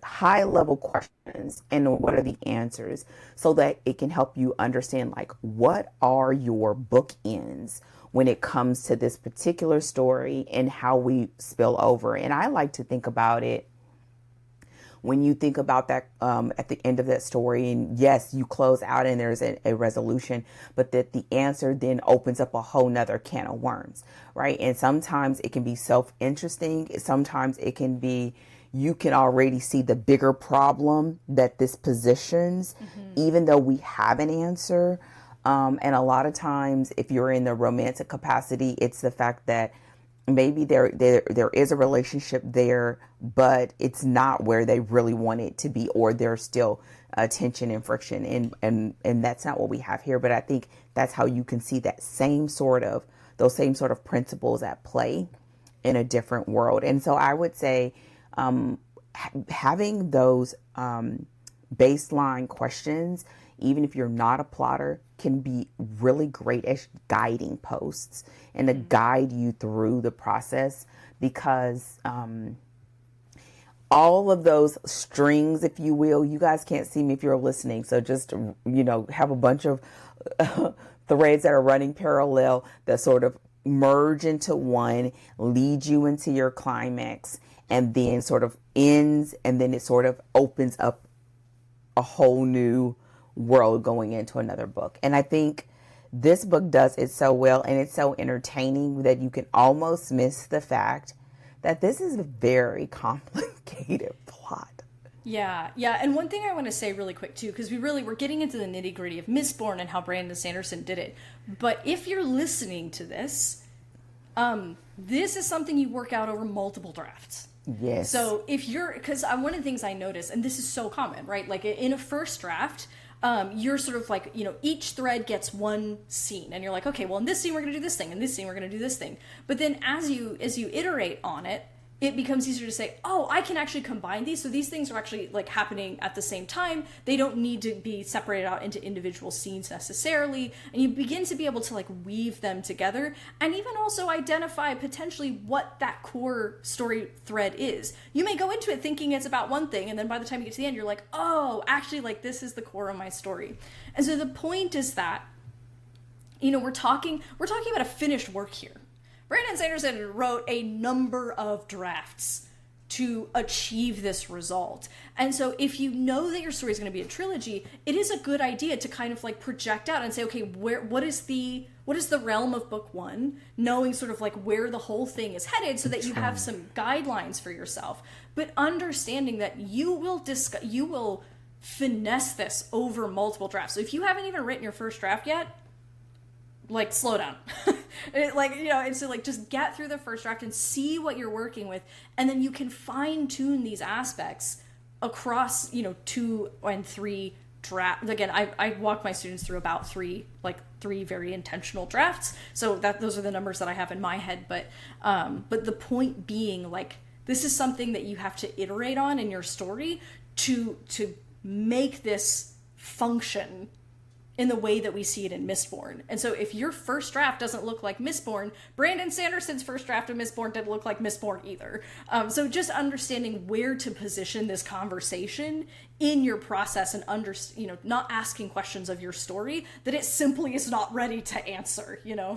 high level questions, and what are the answers, so that it can help you understand like what are your bookends when it comes to this particular story and how we spill over. And I like to think about it, when you think about that at the end of that story, and yes, you close out and there's a resolution, but that the answer then opens up a whole nother can of worms, right? And sometimes it can be self-interesting. Sometimes it can be, you can already see the bigger problem that this positions, even though we have an answer. And a lot of times, if you're in the romantic capacity, it's the fact that maybe there is a relationship there, but it's not where they really want it to be, or there's still tension and friction, and that's not what we have here. But I think that's how you can see those same sort of principles at play in a different world. And so I would say having those baseline questions, even if you're not a plotter, can be really great as guiding posts and to guide you through the process, because all of those strings, if you will, you guys can't see me if you're listening, so just, have a bunch of threads that are running parallel that sort of merge into one, lead you into your climax, and then sort of ends, and then it sort of opens up a whole new world going into another book. And I think this book does it so well, and it's so entertaining that you can almost miss the fact that this is a very complicated plot. Yeah. And one thing I want to say really quick too, because we're getting into the nitty gritty of Mistborn and how Brandon Sanderson did it. But if you're listening to this, this is something you work out over multiple drafts. Yes. So because one of the things I noticed, and this is so common, right? Like in a first draft, you're sort of like, each thread gets one scene, and you're like, okay, well, in this scene we're going to do this thing, in this scene we're going to do this thing. But then as you iterate on it, it becomes easier to say, oh, I can actually combine these. So these things are actually like happening at the same time. They don't need to be separated out into individual scenes necessarily. And you begin to be able to like weave them together and even also identify potentially what that core story thread is. You may go into it thinking it's about one thing, and then by the time you get to the end, you're like, oh, actually, like this is the core of my story. And so the point is that, you know, we're talking about a finished work here. Brandon Sanderson wrote a number of drafts to achieve this result. And so if you know that your story is going to be a trilogy, it is a good idea to kind of like project out and say, okay, what is the realm of book one, knowing sort of like where the whole thing is headed so that you have some guidelines for yourself, but understanding that you will finesse this over multiple drafts. So if you haven't even written your first draft yet, like slow down. Like, you know, and so like just get through the first draft and see what you're working with, and then you can fine tune these aspects across, you know, 2 and 3 draft. Again, I walk my students through about three very intentional drafts, so that those are the numbers that I have in my head. But the point being, like, this is something that you have to iterate on in your story to make this function in the way that we see it in Mistborn. And so if your first draft doesn't look like Mistborn, Brandon Sanderson's first draft of Mistborn didn't look like Mistborn either. So just understanding where to position this conversation in your process, and not asking questions of your story that it simply is not ready to answer, you know?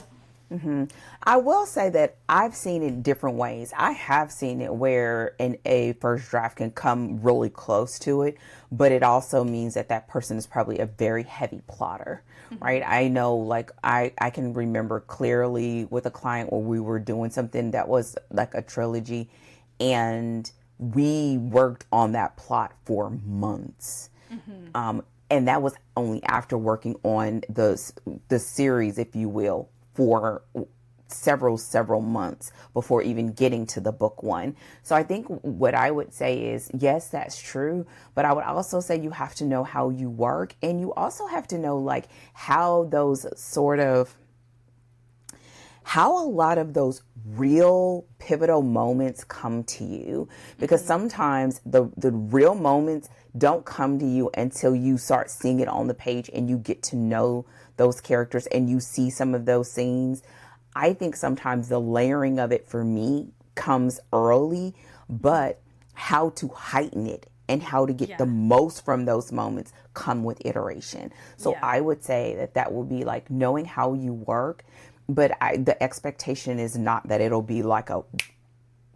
Mm-hmm. I will say that I've seen it different ways. I have seen it where a first draft can come really close to it, but it also means that that person is probably a very heavy plotter, right? I know, like, I can remember clearly with a client where we were doing something that was like a trilogy, and we worked on that plot for months. And that was only after working on the series, if you will, for several months before even getting to the book one. So I think what I would say is, yes, that's true, but I would also say you have to know how you work, and you also have to know like how a lot of those real pivotal moments come to you, because sometimes the real moments don't come to you until you start seeing it on the page and you get to know those characters and you see some of those scenes. I think sometimes the layering of it for me comes early, but how to heighten it and how to get the most from those moments come with iteration. So I would say that will be like knowing how you work, but the expectation is not that it'll be like a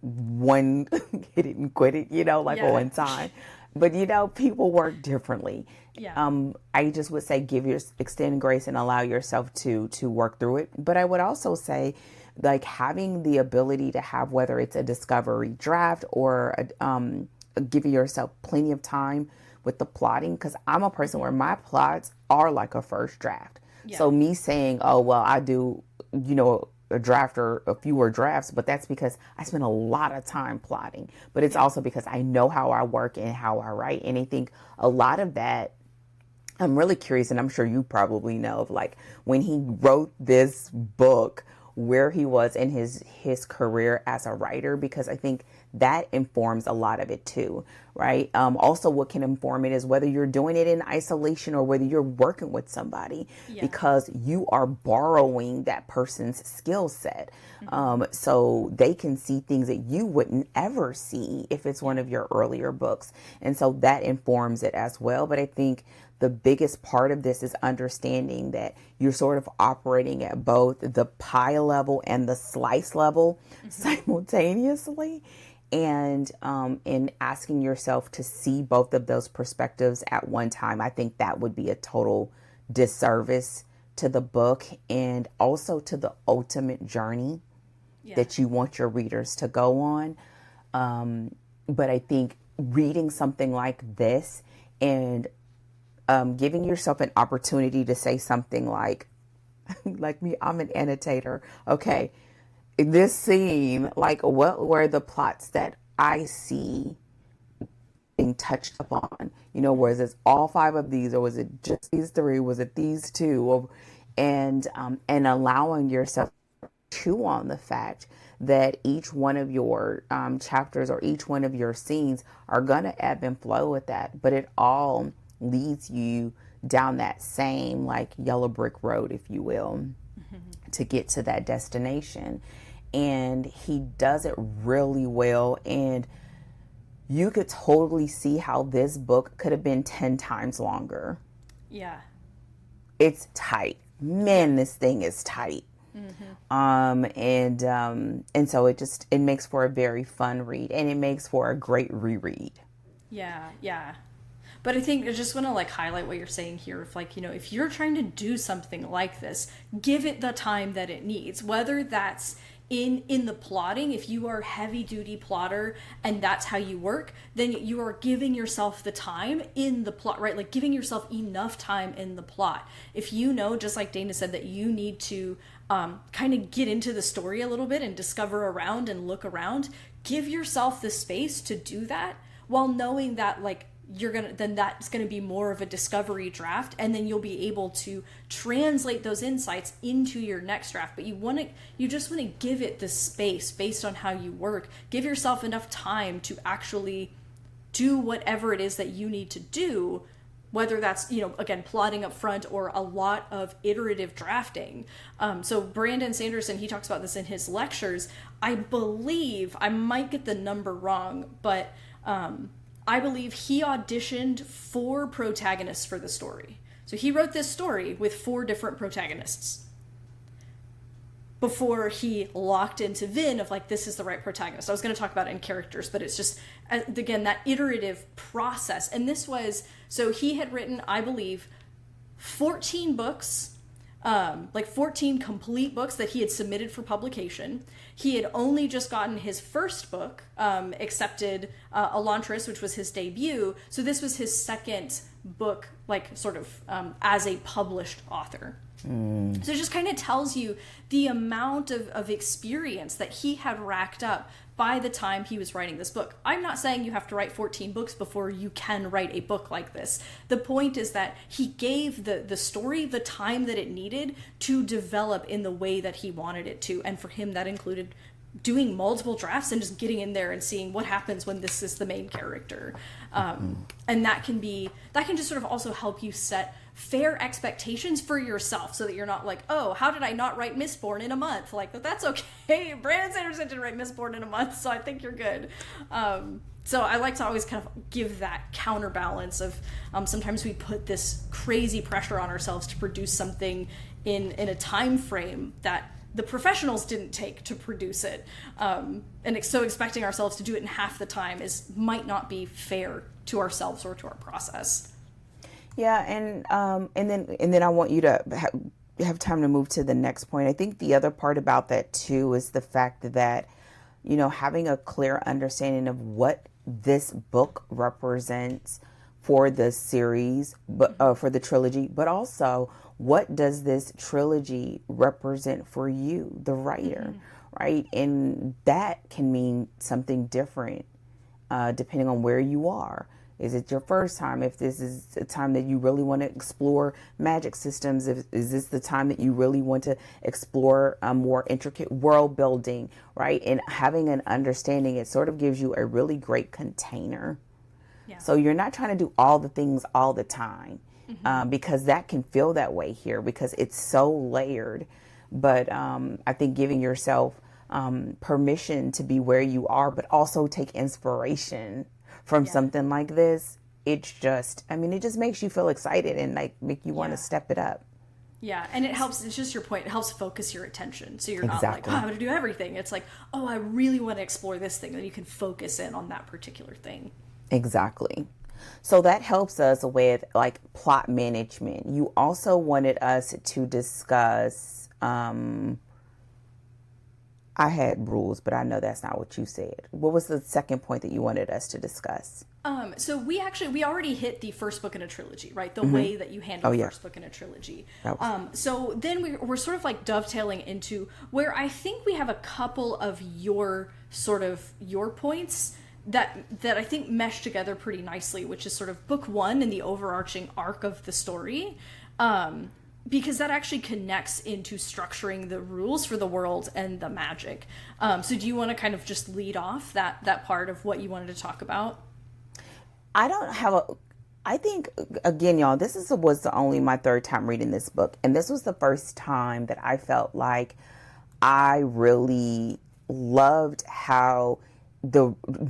one hit it and quit it, like one time. But, people work differently. I just would say extend grace and allow yourself to work through it. But I would also say, like, having the ability to have, whether it's a discovery draft or giving yourself plenty of time with the plotting, because I'm a person where my plots are like a first draft. So me saying, oh, well, I do, a draft or a fewer drafts, but that's because I spend a lot of time plotting. But it's also because I know how I work and how I write. And I think a lot of that, I'm really curious, and I'm sure you probably know, of like when he wrote this book, where he was in his career as a writer, because I think that informs a lot of it too, right? Also, what can inform it is whether you're doing it in isolation or whether you're working with somebody, because you are borrowing that person's skill set. So they can see things that you wouldn't ever see if it's one of your earlier books. And so that informs it as well. But I think the biggest part of this is understanding that you're sort of operating at both the pie level and the slice level simultaneously. And in asking yourself to see both of those perspectives at one time, I think that would be a total disservice to the book and also to the ultimate journey that you want your readers to go on. But I think reading something like this and giving yourself an opportunity to say something like me, I'm an annotator. Okay, this scene, like, what were the plots that I see being touched upon? Was it all 5 of these, or was it just these 3? Was it these 2? And allowing yourself to chew on the fact that each one of your chapters or each one of your scenes are going to ebb and flow with that, but it all leads you down that same like yellow brick road, if you will, to get to that destination. And he does it really well. And you could totally see how this book could have been 10 times longer. Yeah. It's tight. Man, this thing is tight. And so it makes for a very fun read, and it makes for a great reread. Yeah, yeah. But I think I just want to like highlight what you're saying here. If like, if you're trying to do something like this, give it the time that it needs, whether that's in the plotting. If you are heavy duty plotter and that's how you work, then you are giving yourself the time in the plot, right? Like giving yourself enough time in the plot. If you know, just like Dana said, that you need to kind of get into the story a little bit and discover around and look around, give yourself the space to do that, while knowing that like that's gonna be more of a discovery draft, and then you'll be able to translate those insights into your next draft. But you just want to give it the space based on how you work. Give yourself enough time to actually do whatever it is that you need to do, whether that's, again, plotting up front or a lot of iterative drafting. So Brandon Sanderson, he talks about this in his lectures. I believe, I might get the number wrong, but I believe he auditioned 4 protagonists for the story. So he wrote this story with 4 different protagonists before he locked into Vin of like, this is the right protagonist. I was going to talk about it in characters, but it's just, again, that iterative process. And this was, so he had written, I believe, 14 books, like 14 complete books that he had submitted for publication. He had only just gotten his first book accepted, Elantris, which was his debut. So this was his second book, like sort of as a published author. So it just kind of tells you the amount of experience that he had racked up by the time he was writing this book. I'm not saying you have to write 14 books before you can write a book like this. The point is that he gave the story the time that it needed to develop in the way that he wanted it to. And for him, that included doing multiple drafts and just getting in there and seeing what happens when this is the main character. And that can just sort of also help you set fair expectations for yourself, so that you're not like, oh, how did I not write Mistborn in a month? Like, that's okay. Brandon Sanderson didn't write Mistborn in a month, so I think you're good. So I like to always kind of give that counterbalance of sometimes we put this crazy pressure on ourselves to produce something in a time frame that the professionals didn't take to produce it. And so expecting ourselves to do it in half the time might not be fair to ourselves or to our process. Yeah, and then I want you to have time to move to the next point. I think the other part about that too is the fact that, having a clear understanding of what this book represents for the series, but for the trilogy, but also what does this trilogy represent for you, the writer, right? And that can mean something different depending on where you are. Is it your first time? If this is a time that you really want to explore magic systems, is this the time that you really want to explore a more intricate world building, right? And having an understanding, it sort of gives you a really great container. Yeah. So you're not trying to do all the things all the time, because that can feel that way here because it's so layered. But I think giving yourself permission to be where you are, but also take inspiration from something like this, it just makes you feel excited and like make you want to step it up. Yeah, and it helps, it's just your point, it helps focus your attention. So you're not like, oh, I'm going to do everything. It's like, oh, I really want to explore this thing. Then you can focus in on that particular thing. Exactly. So that helps us with like plot management. You also wanted us to discuss, I had rules, but I know that's not what you said. What was the second point that you wanted us to discuss? So we already hit the first book in a trilogy, right? The way that you handle the first book in a trilogy. So then we're sort of like dovetailing into where I think we have a couple of your points that I think mesh together pretty nicely, which is sort of book 1 and the overarching arc of the story. because that actually connects into structuring the rules for the world and the magic. So do you want to kind of just lead off that part of what you wanted to talk about? I think, again, y'all, was only my third time reading this book. And this was the first time that I felt like I really loved how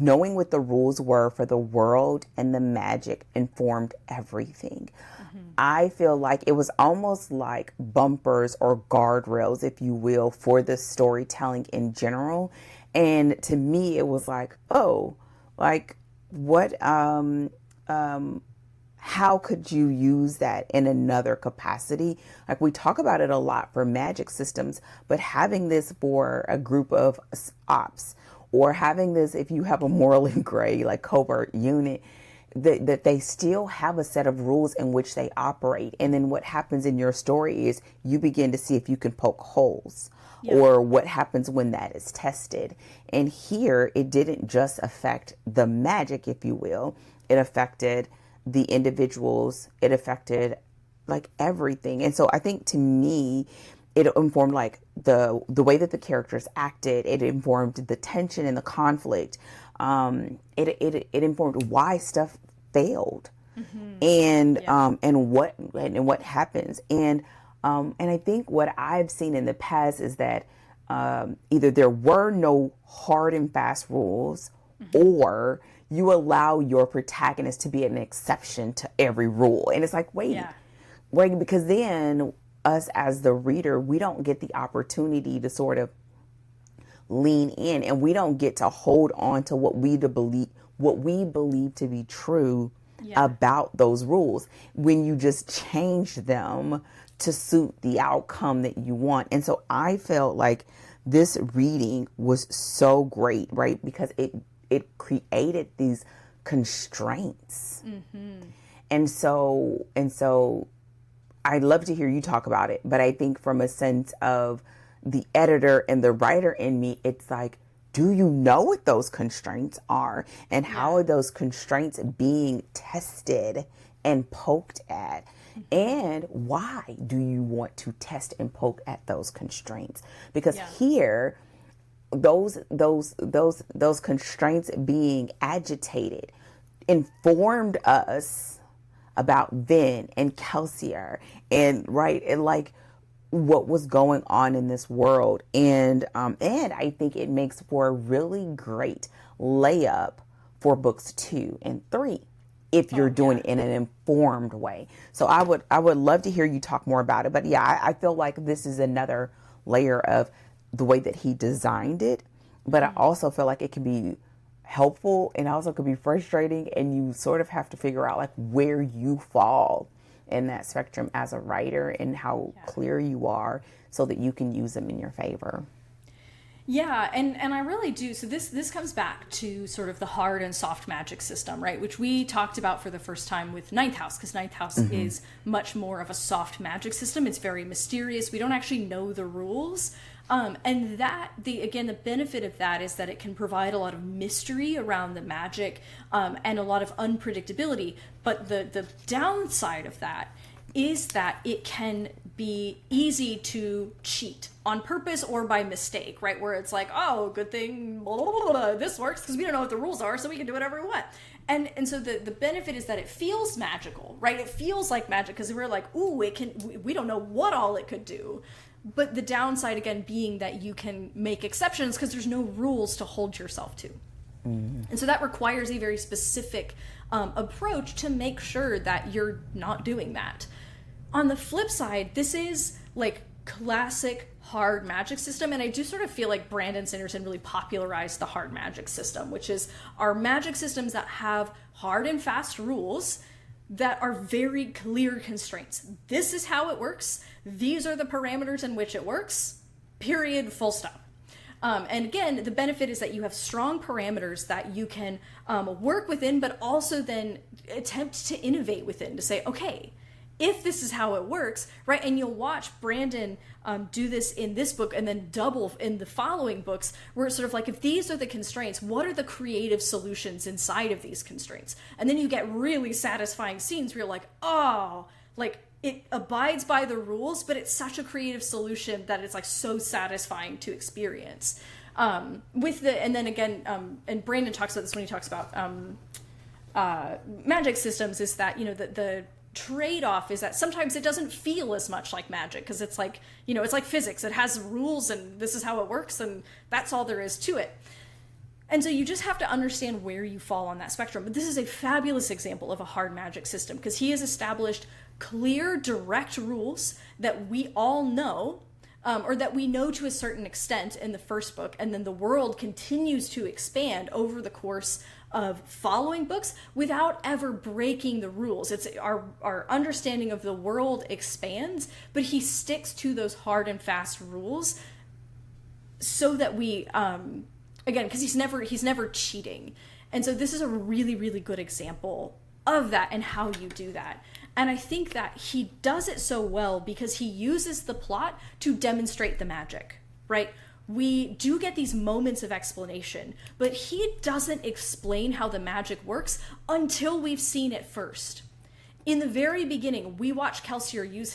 knowing what the rules were for the world and the magic informed everything. I feel like it was almost like bumpers or guardrails, if you will, for the storytelling in general. And to me, it was like, oh, like what, how could you use that in another capacity? Like we talk about it a lot for magic systems, but having this for a group of ops, or having this if you have a morally gray, like covert unit, that they still have a set of rules in which they operate. And then what happens in your story is you begin to see if you can poke holes. Yeah. Or what happens when that is tested. And here, it didn't just affect the magic, if you will. It affected the individuals. It affected like everything. And so I think to me, it informed like the way that the characters acted. It informed the tension and the conflict. It informed why stuff failed, and what happens. And I think what I've seen in the past is that either there were no hard and fast rules, or you allow your protagonist to be an exception to every rule. And it's like, wait, because then us as the reader, we don't get the opportunity to sort of lean in, and we don't get to hold on to what we believe to be true about those rules when you just change them to suit the outcome that you want. And so I felt like this reading was so great, right? Because it created these constraints. And so I'd love to hear you talk about it, but I think from a sense of the editor and the writer in me, it's like, do you know what those constraints are? And how are those constraints being tested and poked at? And why do you want to test and poke at those constraints? Because here, those constraints being agitated informed us about Vin and Kelsier and like what was going on in this world. And I think it makes for a really great layup for books 2 and 3 if you're doing it in an informed way. So I would love to hear you talk more about it. But I feel like this is another layer of the way that he designed it. But I also feel like it can be helpful and also could be frustrating, and you sort of have to figure out like where you fall in that spectrum as a writer and how clear you are so that you can use them in your favor. Yeah, and I really do. So this comes back to sort of the hard and soft magic system, right? Which we talked about for the first time with Ninth House, because Ninth House is much more of a soft magic system. It's very mysterious. We don't actually know the rules. And the benefit of that is that it can provide a lot of mystery around the magic, and a lot of unpredictability. But the downside of that is that it can be easy to cheat on purpose or by mistake, right? Where it's like, oh, good thing blah, blah, blah, blah, this works because we don't know what the rules are, so we can do whatever we want. And so the benefit is that it feels magical, right? It feels like magic because we're like, ooh, we don't know what all it could do. But the downside, again, being that you can make exceptions because there's no rules to hold yourself to. And so that requires a very specific approach to make sure that you're not doing that. On the flip side, this is like classic hard magic system, and I do sort of feel like Brandon Sanderson really popularized the hard magic system, which is our magic systems that have hard and fast rules that are very clear constraints. This is how it works. These are the parameters in which it works, period, full stop. And again, the benefit is that you have strong parameters that you can work within, but also then attempt to innovate within to say, okay, if this is how it works, right? And you'll watch Brandon do this in this book and then double in the following books, where it's sort of like, if these are the constraints, what are the creative solutions inside of these constraints? And then you get really satisfying scenes where you're like, oh, like it abides by the rules, but it's such a creative solution that it's like so satisfying to experience. And then again, and Brandon talks about this when he talks about magic systems, is that, the trade-off is that sometimes it doesn't feel as much like magic, because it's like, it's like physics. It has rules and this is how it works, and that's all there is to it. And so you just have to understand where you fall on that spectrum. But this is a fabulous example of a hard magic system, because he has established clear, direct rules that we all know, or that we know to a certain extent in the first book, and then the world continues to expand over the course of following books without ever breaking the rules. It's our understanding of the world expands, but he sticks to those hard and fast rules so that we, again, because he's never cheating. And so this is a really, really good example of that and how you do that. And I think that he does it so well because he uses the plot to demonstrate the magic, right? We do get these moments of explanation, but he doesn't explain how the magic works until we've seen it first. In the very beginning, we watch Kelsier use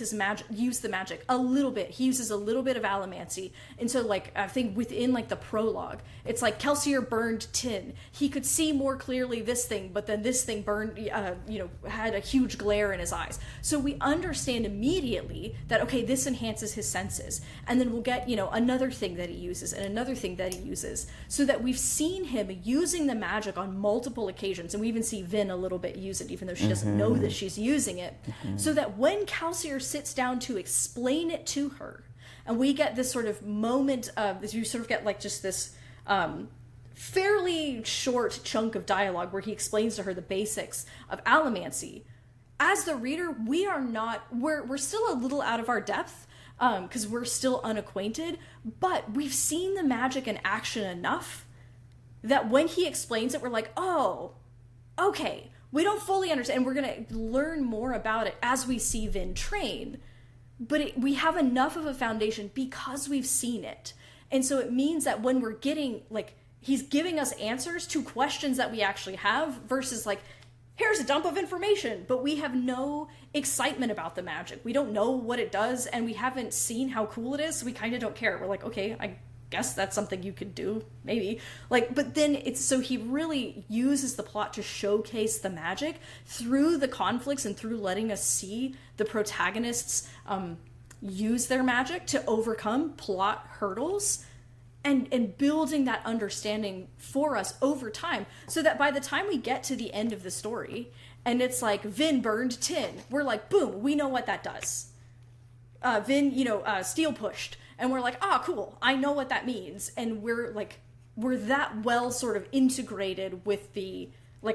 the magic a little bit. He uses a little bit of allomancy. And so, like, I think within, like, the prologue, it's like Kelsier burned tin. He could see more clearly this thing, but then this thing burned, had a huge glare in his eyes. So we understand immediately that, okay, this enhances his senses. And then we'll get, another thing that he uses and another thing that he uses, so that we've seen him using the magic on multiple occasions. And we even see Vin a little bit use it, even though she doesn't know that she's using it, so that when Kelsier sits down to explain it to her, and we get this sort of moment of, you sort of get like just this fairly short chunk of dialogue where he explains to her the basics of allomancy. As the reader, we're still a little out of our depth, because we're still unacquainted, but we've seen the magic in action enough that when he explains it, we're like, oh, okay. We don't fully understand, and we're going to learn more about it as we see Vin train, but we have enough of a foundation because we've seen it. And so it means that when we're getting, like, he's giving us answers to questions that we actually have, versus like, here's a dump of information, but we have no excitement about the magic. We don't know what it does, and we haven't seen how cool it is, so we kind of don't care. We're like, okay, I guess that's something you could do, maybe. Like, but then so he really uses the plot to showcase the magic through the conflicts and through letting us see the protagonists use their magic to overcome plot hurdles, and building that understanding for us over time, so that by the time we get to the end of the story and it's like Vin burned tin, we're like, boom, we know what that does. Vin, steel pushed. And we're like, cool, I know what that means. And we're that well sort of integrated with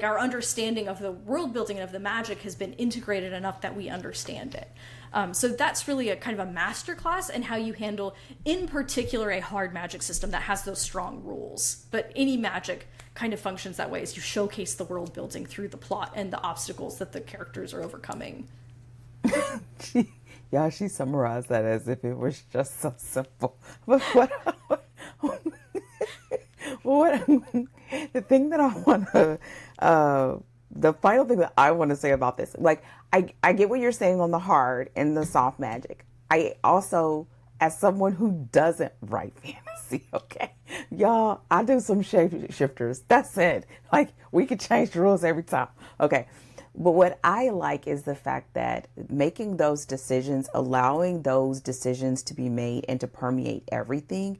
our understanding of the world building and of the magic has been integrated enough that we understand it. So that's really a kind of a masterclass in how you handle, in particular, a hard magic system that has those strong rules. But any magic kind of functions that way, as you showcase the world building through the plot and the obstacles that the characters are overcoming. Yeah, she summarized that as if it was just so simple. But the thing that I want to, the final thing that I want to say about this, like, I get what you're saying on the hard and the soft magic. I also, as someone who doesn't write fantasy, okay, y'all, I do some shapeshifters. That's it. Like, we could change the rules every time. Okay. But what I like is the fact that making those decisions, allowing those decisions to be made and to permeate everything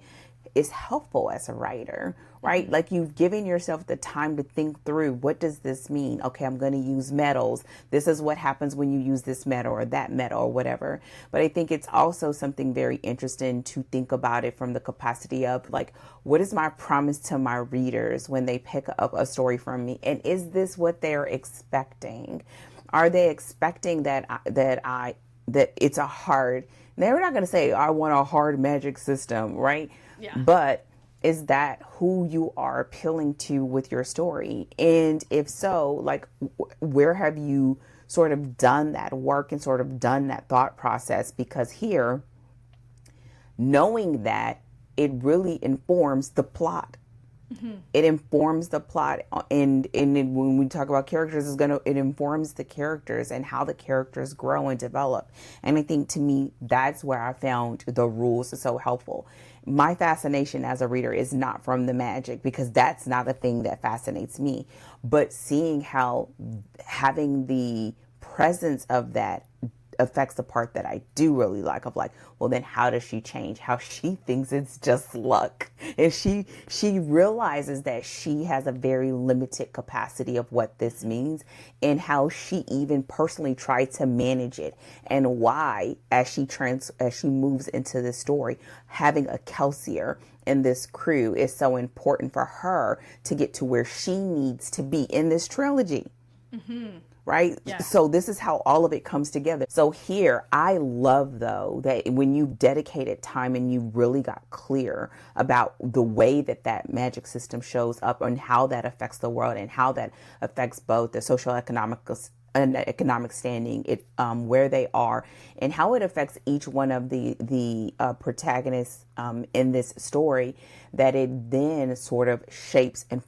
is helpful as a writer, right? Like, you've given yourself the time to think through, what does this mean? Okay, I'm going to use metals. This is what happens when you use this metal or that metal or whatever. But I think it's also something very interesting to think about it from the capacity of, like, what is my promise to my readers when they pick up a story from me? And is this what they're expecting? Are they expecting that it's a hard, they're not going to say, I want a hard magic system, right? Yeah. But is that who you are appealing to with your story? And if so, like, where have you sort of done that work and sort of done that thought process? Because here, knowing that, it really informs the plot. It informs the plot, and when we talk about characters, it informs the characters and how the characters grow and develop. And I think, to me, that's where I found the rules so helpful. My fascination as a reader is not from the magic, because that's not a thing that fascinates me, but seeing how having the presence of that affects the part that I do really like, of like, well, then how does she change? How she thinks it's just luck. And she realizes that she has a very limited capacity of what this means, and how she even personally tried to manage it, and why, as she moves into this story, having a Kelsier in this crew is so important for her to get to where she needs to be in this trilogy. Right? Yeah. So this is how all of it comes together. So here, I love, though, that when you dedicated time and you really got clear about the way that magic system shows up and how that affects the world, and how that affects both the social economic standing, where they are, and how it affects each one of the protagonists in this story, that it then sort of shapes and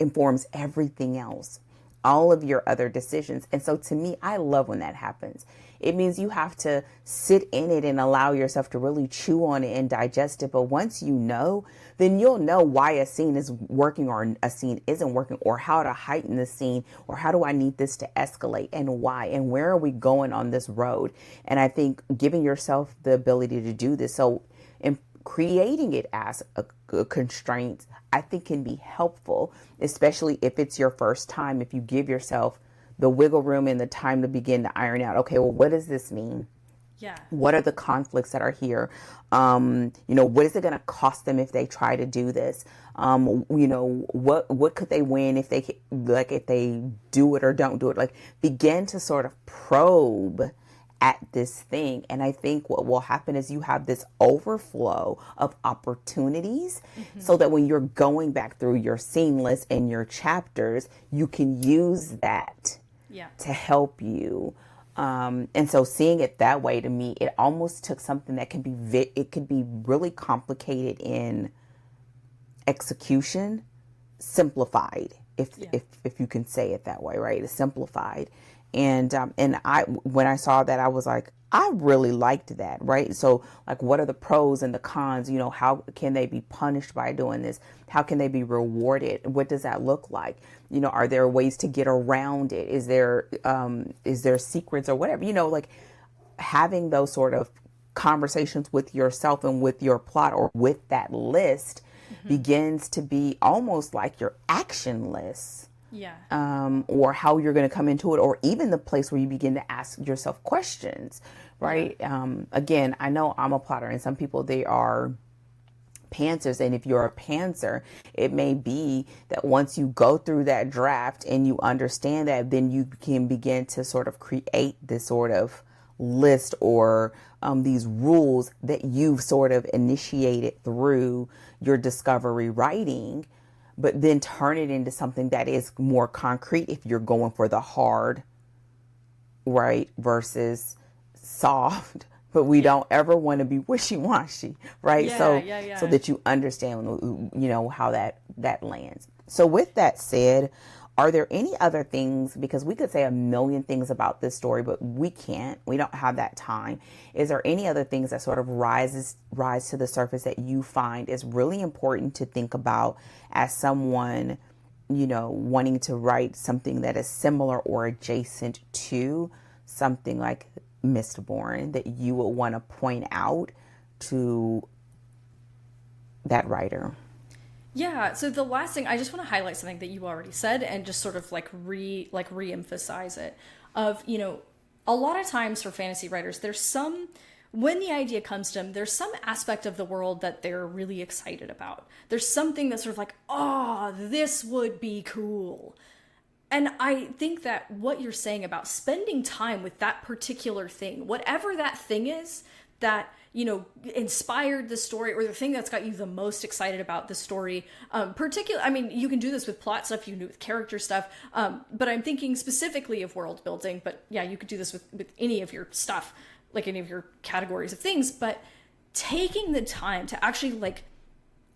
informs everything else, all of your other decisions. And so, to me, I love when that happens. It means you have to sit in it and allow yourself to really chew on it and digest it. But once you know, then you'll know why a scene is working or a scene isn't working, or how to heighten the scene, or how do I need this to escalate, and why, and where are we going on this road. And I think giving yourself the ability to do this, so in creating it as a constraint, I think can be helpful, especially if it's your first time. If you give yourself the wiggle room and the time to begin to iron out, okay, well, what does this mean? Yeah. What are the conflicts that are here? What is it going to cost them if they try to do this? What could they win if they do it or don't do it? Like, begin to sort of probe at this thing. And I think what will happen is you have this overflow of opportunities, so that when you're going back through your scene list and your chapters, you can use that to help you. And so seeing it that way, to me, it almost took something that can be, it could be really complicated in execution, simplified, if you can say it that way, right? It's simplified. And when I saw that, I was like, I really liked that, right? So, like, what are the pros and the cons? How can they be punished by doing this? How can they be rewarded? What does that look like? Are there ways to get around it? Is there secrets or whatever? Like, having those sort of conversations with yourself and with your plot, or with that list, begins to be almost like your action list. Yeah. Or how you're going to come into it, or even the place where you begin to ask yourself questions, right? Again, I know I'm a plotter, and some people, they are pantsers. And if you're a pantser, it may be that once you go through that draft and you understand that, then you can begin to sort of create this sort of list, or these rules that you've sort of initiated through your discovery writing, but then turn it into something that is more concrete if you're going for the hard, right, versus soft. But we don't ever want to be wishy-washy, right? So that you understand, how that lands. So with that said, are there any other things, because we could say a million things about this story, but we don't have that time. Is there any other things that sort of rise to the surface that you find is really important to think about as someone, wanting to write something that is similar or adjacent to something like Mistborn, that you would want to point out to that writer? Yeah, so the last thing, I just want to highlight something that you already said, and just sort of re-emphasize it. A lot of times for fantasy writers, when the idea comes to them, there's some aspect of the world that they're really excited about. There's something that's sort of like, oh, this would be cool. And I think that what you're saying about spending time with that particular thing, whatever that thing is that, inspired the story, or the thing that's got you the most excited about the story, you can do this with plot stuff, you can do it with character stuff, but I'm thinking specifically of world building, but yeah, you could do this with any of your stuff, like any of your categories of things, but taking the time to actually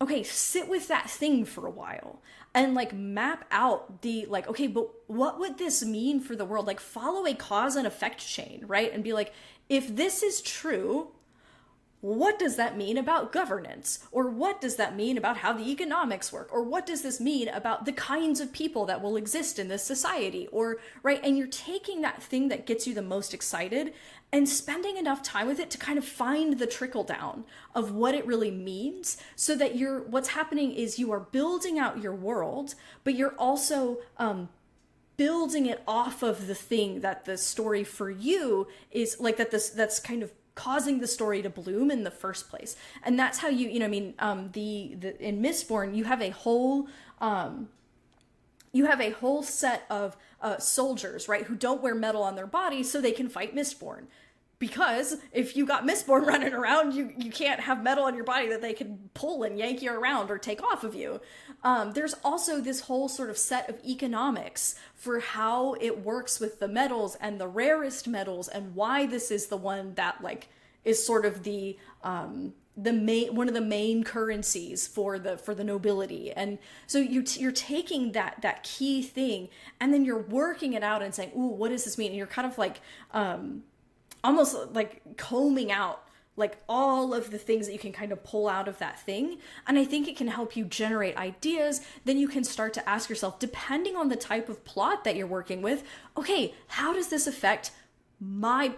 okay, sit with that thing for a while and like map out the like, okay, but what would this mean for the world? Like follow a cause and effect chain, right? And be like, if this is true, what does that mean about governance? Or what does that mean about how the economics work? Or what does this mean about the kinds of people that will exist in this society? Or, right, and you're taking that thing that gets you the most excited and spending enough time with it to kind of find the trickle down of what it really means, so that what's happening is you are building out your world, but you're also building it off of the thing that the story for you is like, that's kind of causing the story to bloom in the first place. And that's how in Mistborn, you have a whole set of soldiers, right, who don't wear metal on their body so they can fight Mistborn. Because if you got Mistborn running around, you can't have metal on your body that they can pull and yank you around or take off of you. There's also this whole sort of set of economics for how it works with the metals and the rarest metals, and why this is the one that like is sort of the main one of the main currencies for the nobility. And so you're taking that key thing and then you're working it out and saying, ooh, what does this mean? And you're kind of like almost like combing out like all of the things that you can kind of pull out of that thing. And I think it can help you generate ideas. Then you can start to ask yourself, depending on the type of plot that you're working with, okay, how does this affect my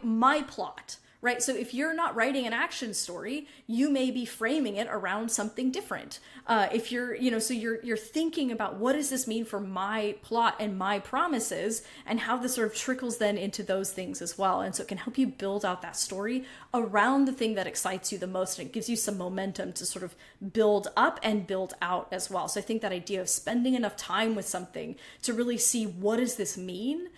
plot? Right? So if you're not writing an action story, you may be framing it around something different. If you're, so you're thinking about, what does this mean for my plot and my promises, and how this sort of trickles then into those things as well. And so it can help you build out that story around the thing that excites you the most. And it gives you some momentum to sort of build up and build out as well. So I think that idea of spending enough time with something to really see, what does this mean?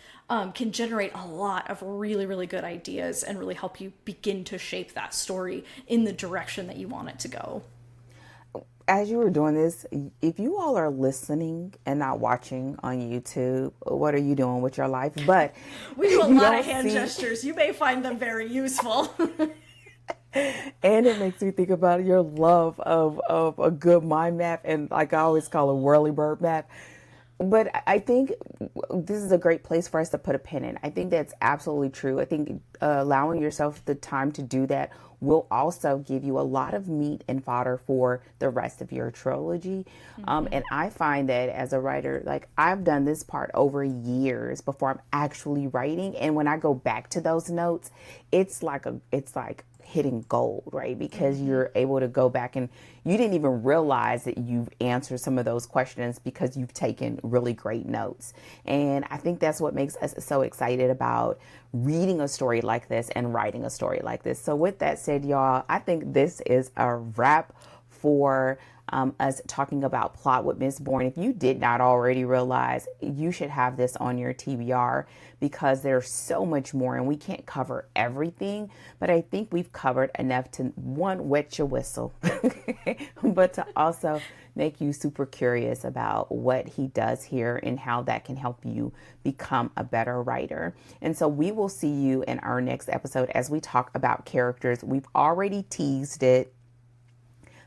Can generate a lot of really, really good ideas and really help you begin to shape that story in the direction that you want it to go. As you were doing this, if you all are listening and not watching on YouTube, what are you doing with your life? But we do a lot of hand gestures. You may find them very useful. And it makes me think about your love of a good mind map, and like I always call a whirly-bird map. But I think this is a great place for us to put a pin in. I think that's absolutely true. I think allowing yourself the time to do that will also give you a lot of meat and fodder for the rest of your trilogy. And I find that as a writer, like I've done this part over years before I'm actually writing. And when I go back to those notes, it's like hitting gold, right? Because you're able to go back and you didn't even realize that you've answered some of those questions because you've taken really great notes. And I think that's what makes us so excited about reading a story like this and writing a story like this. So with that said, y'all, I think this is a wrap for us talking about plot with Mistborn. If you did not already realize, you should have this on your TBR, because there's so much more and we can't cover everything. But I think we've covered enough to, one, wet your whistle, but to also make you super curious about what he does here and how that can help you become a better writer. And so we will see you in our next episode as we talk about characters. We've already teased it,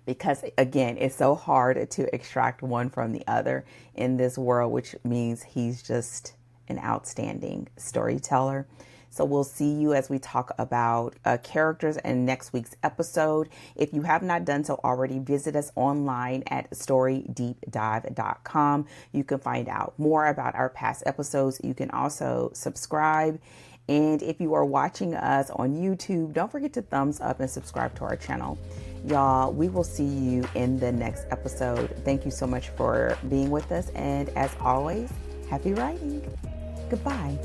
because again, it's so hard to extract one from the other in this world, which means he's just an outstanding storyteller. So we'll see you as we talk about characters in next week's episode. If you have not done so already, visit us online at storydeepdive.com. You can find out more about our past episodes. You can also subscribe. And if you are watching us on YouTube, don't forget to thumbs up and subscribe to our channel. Y'all, we will see you in the next episode. Thank you so much for being with us. And as always, happy writing. Goodbye.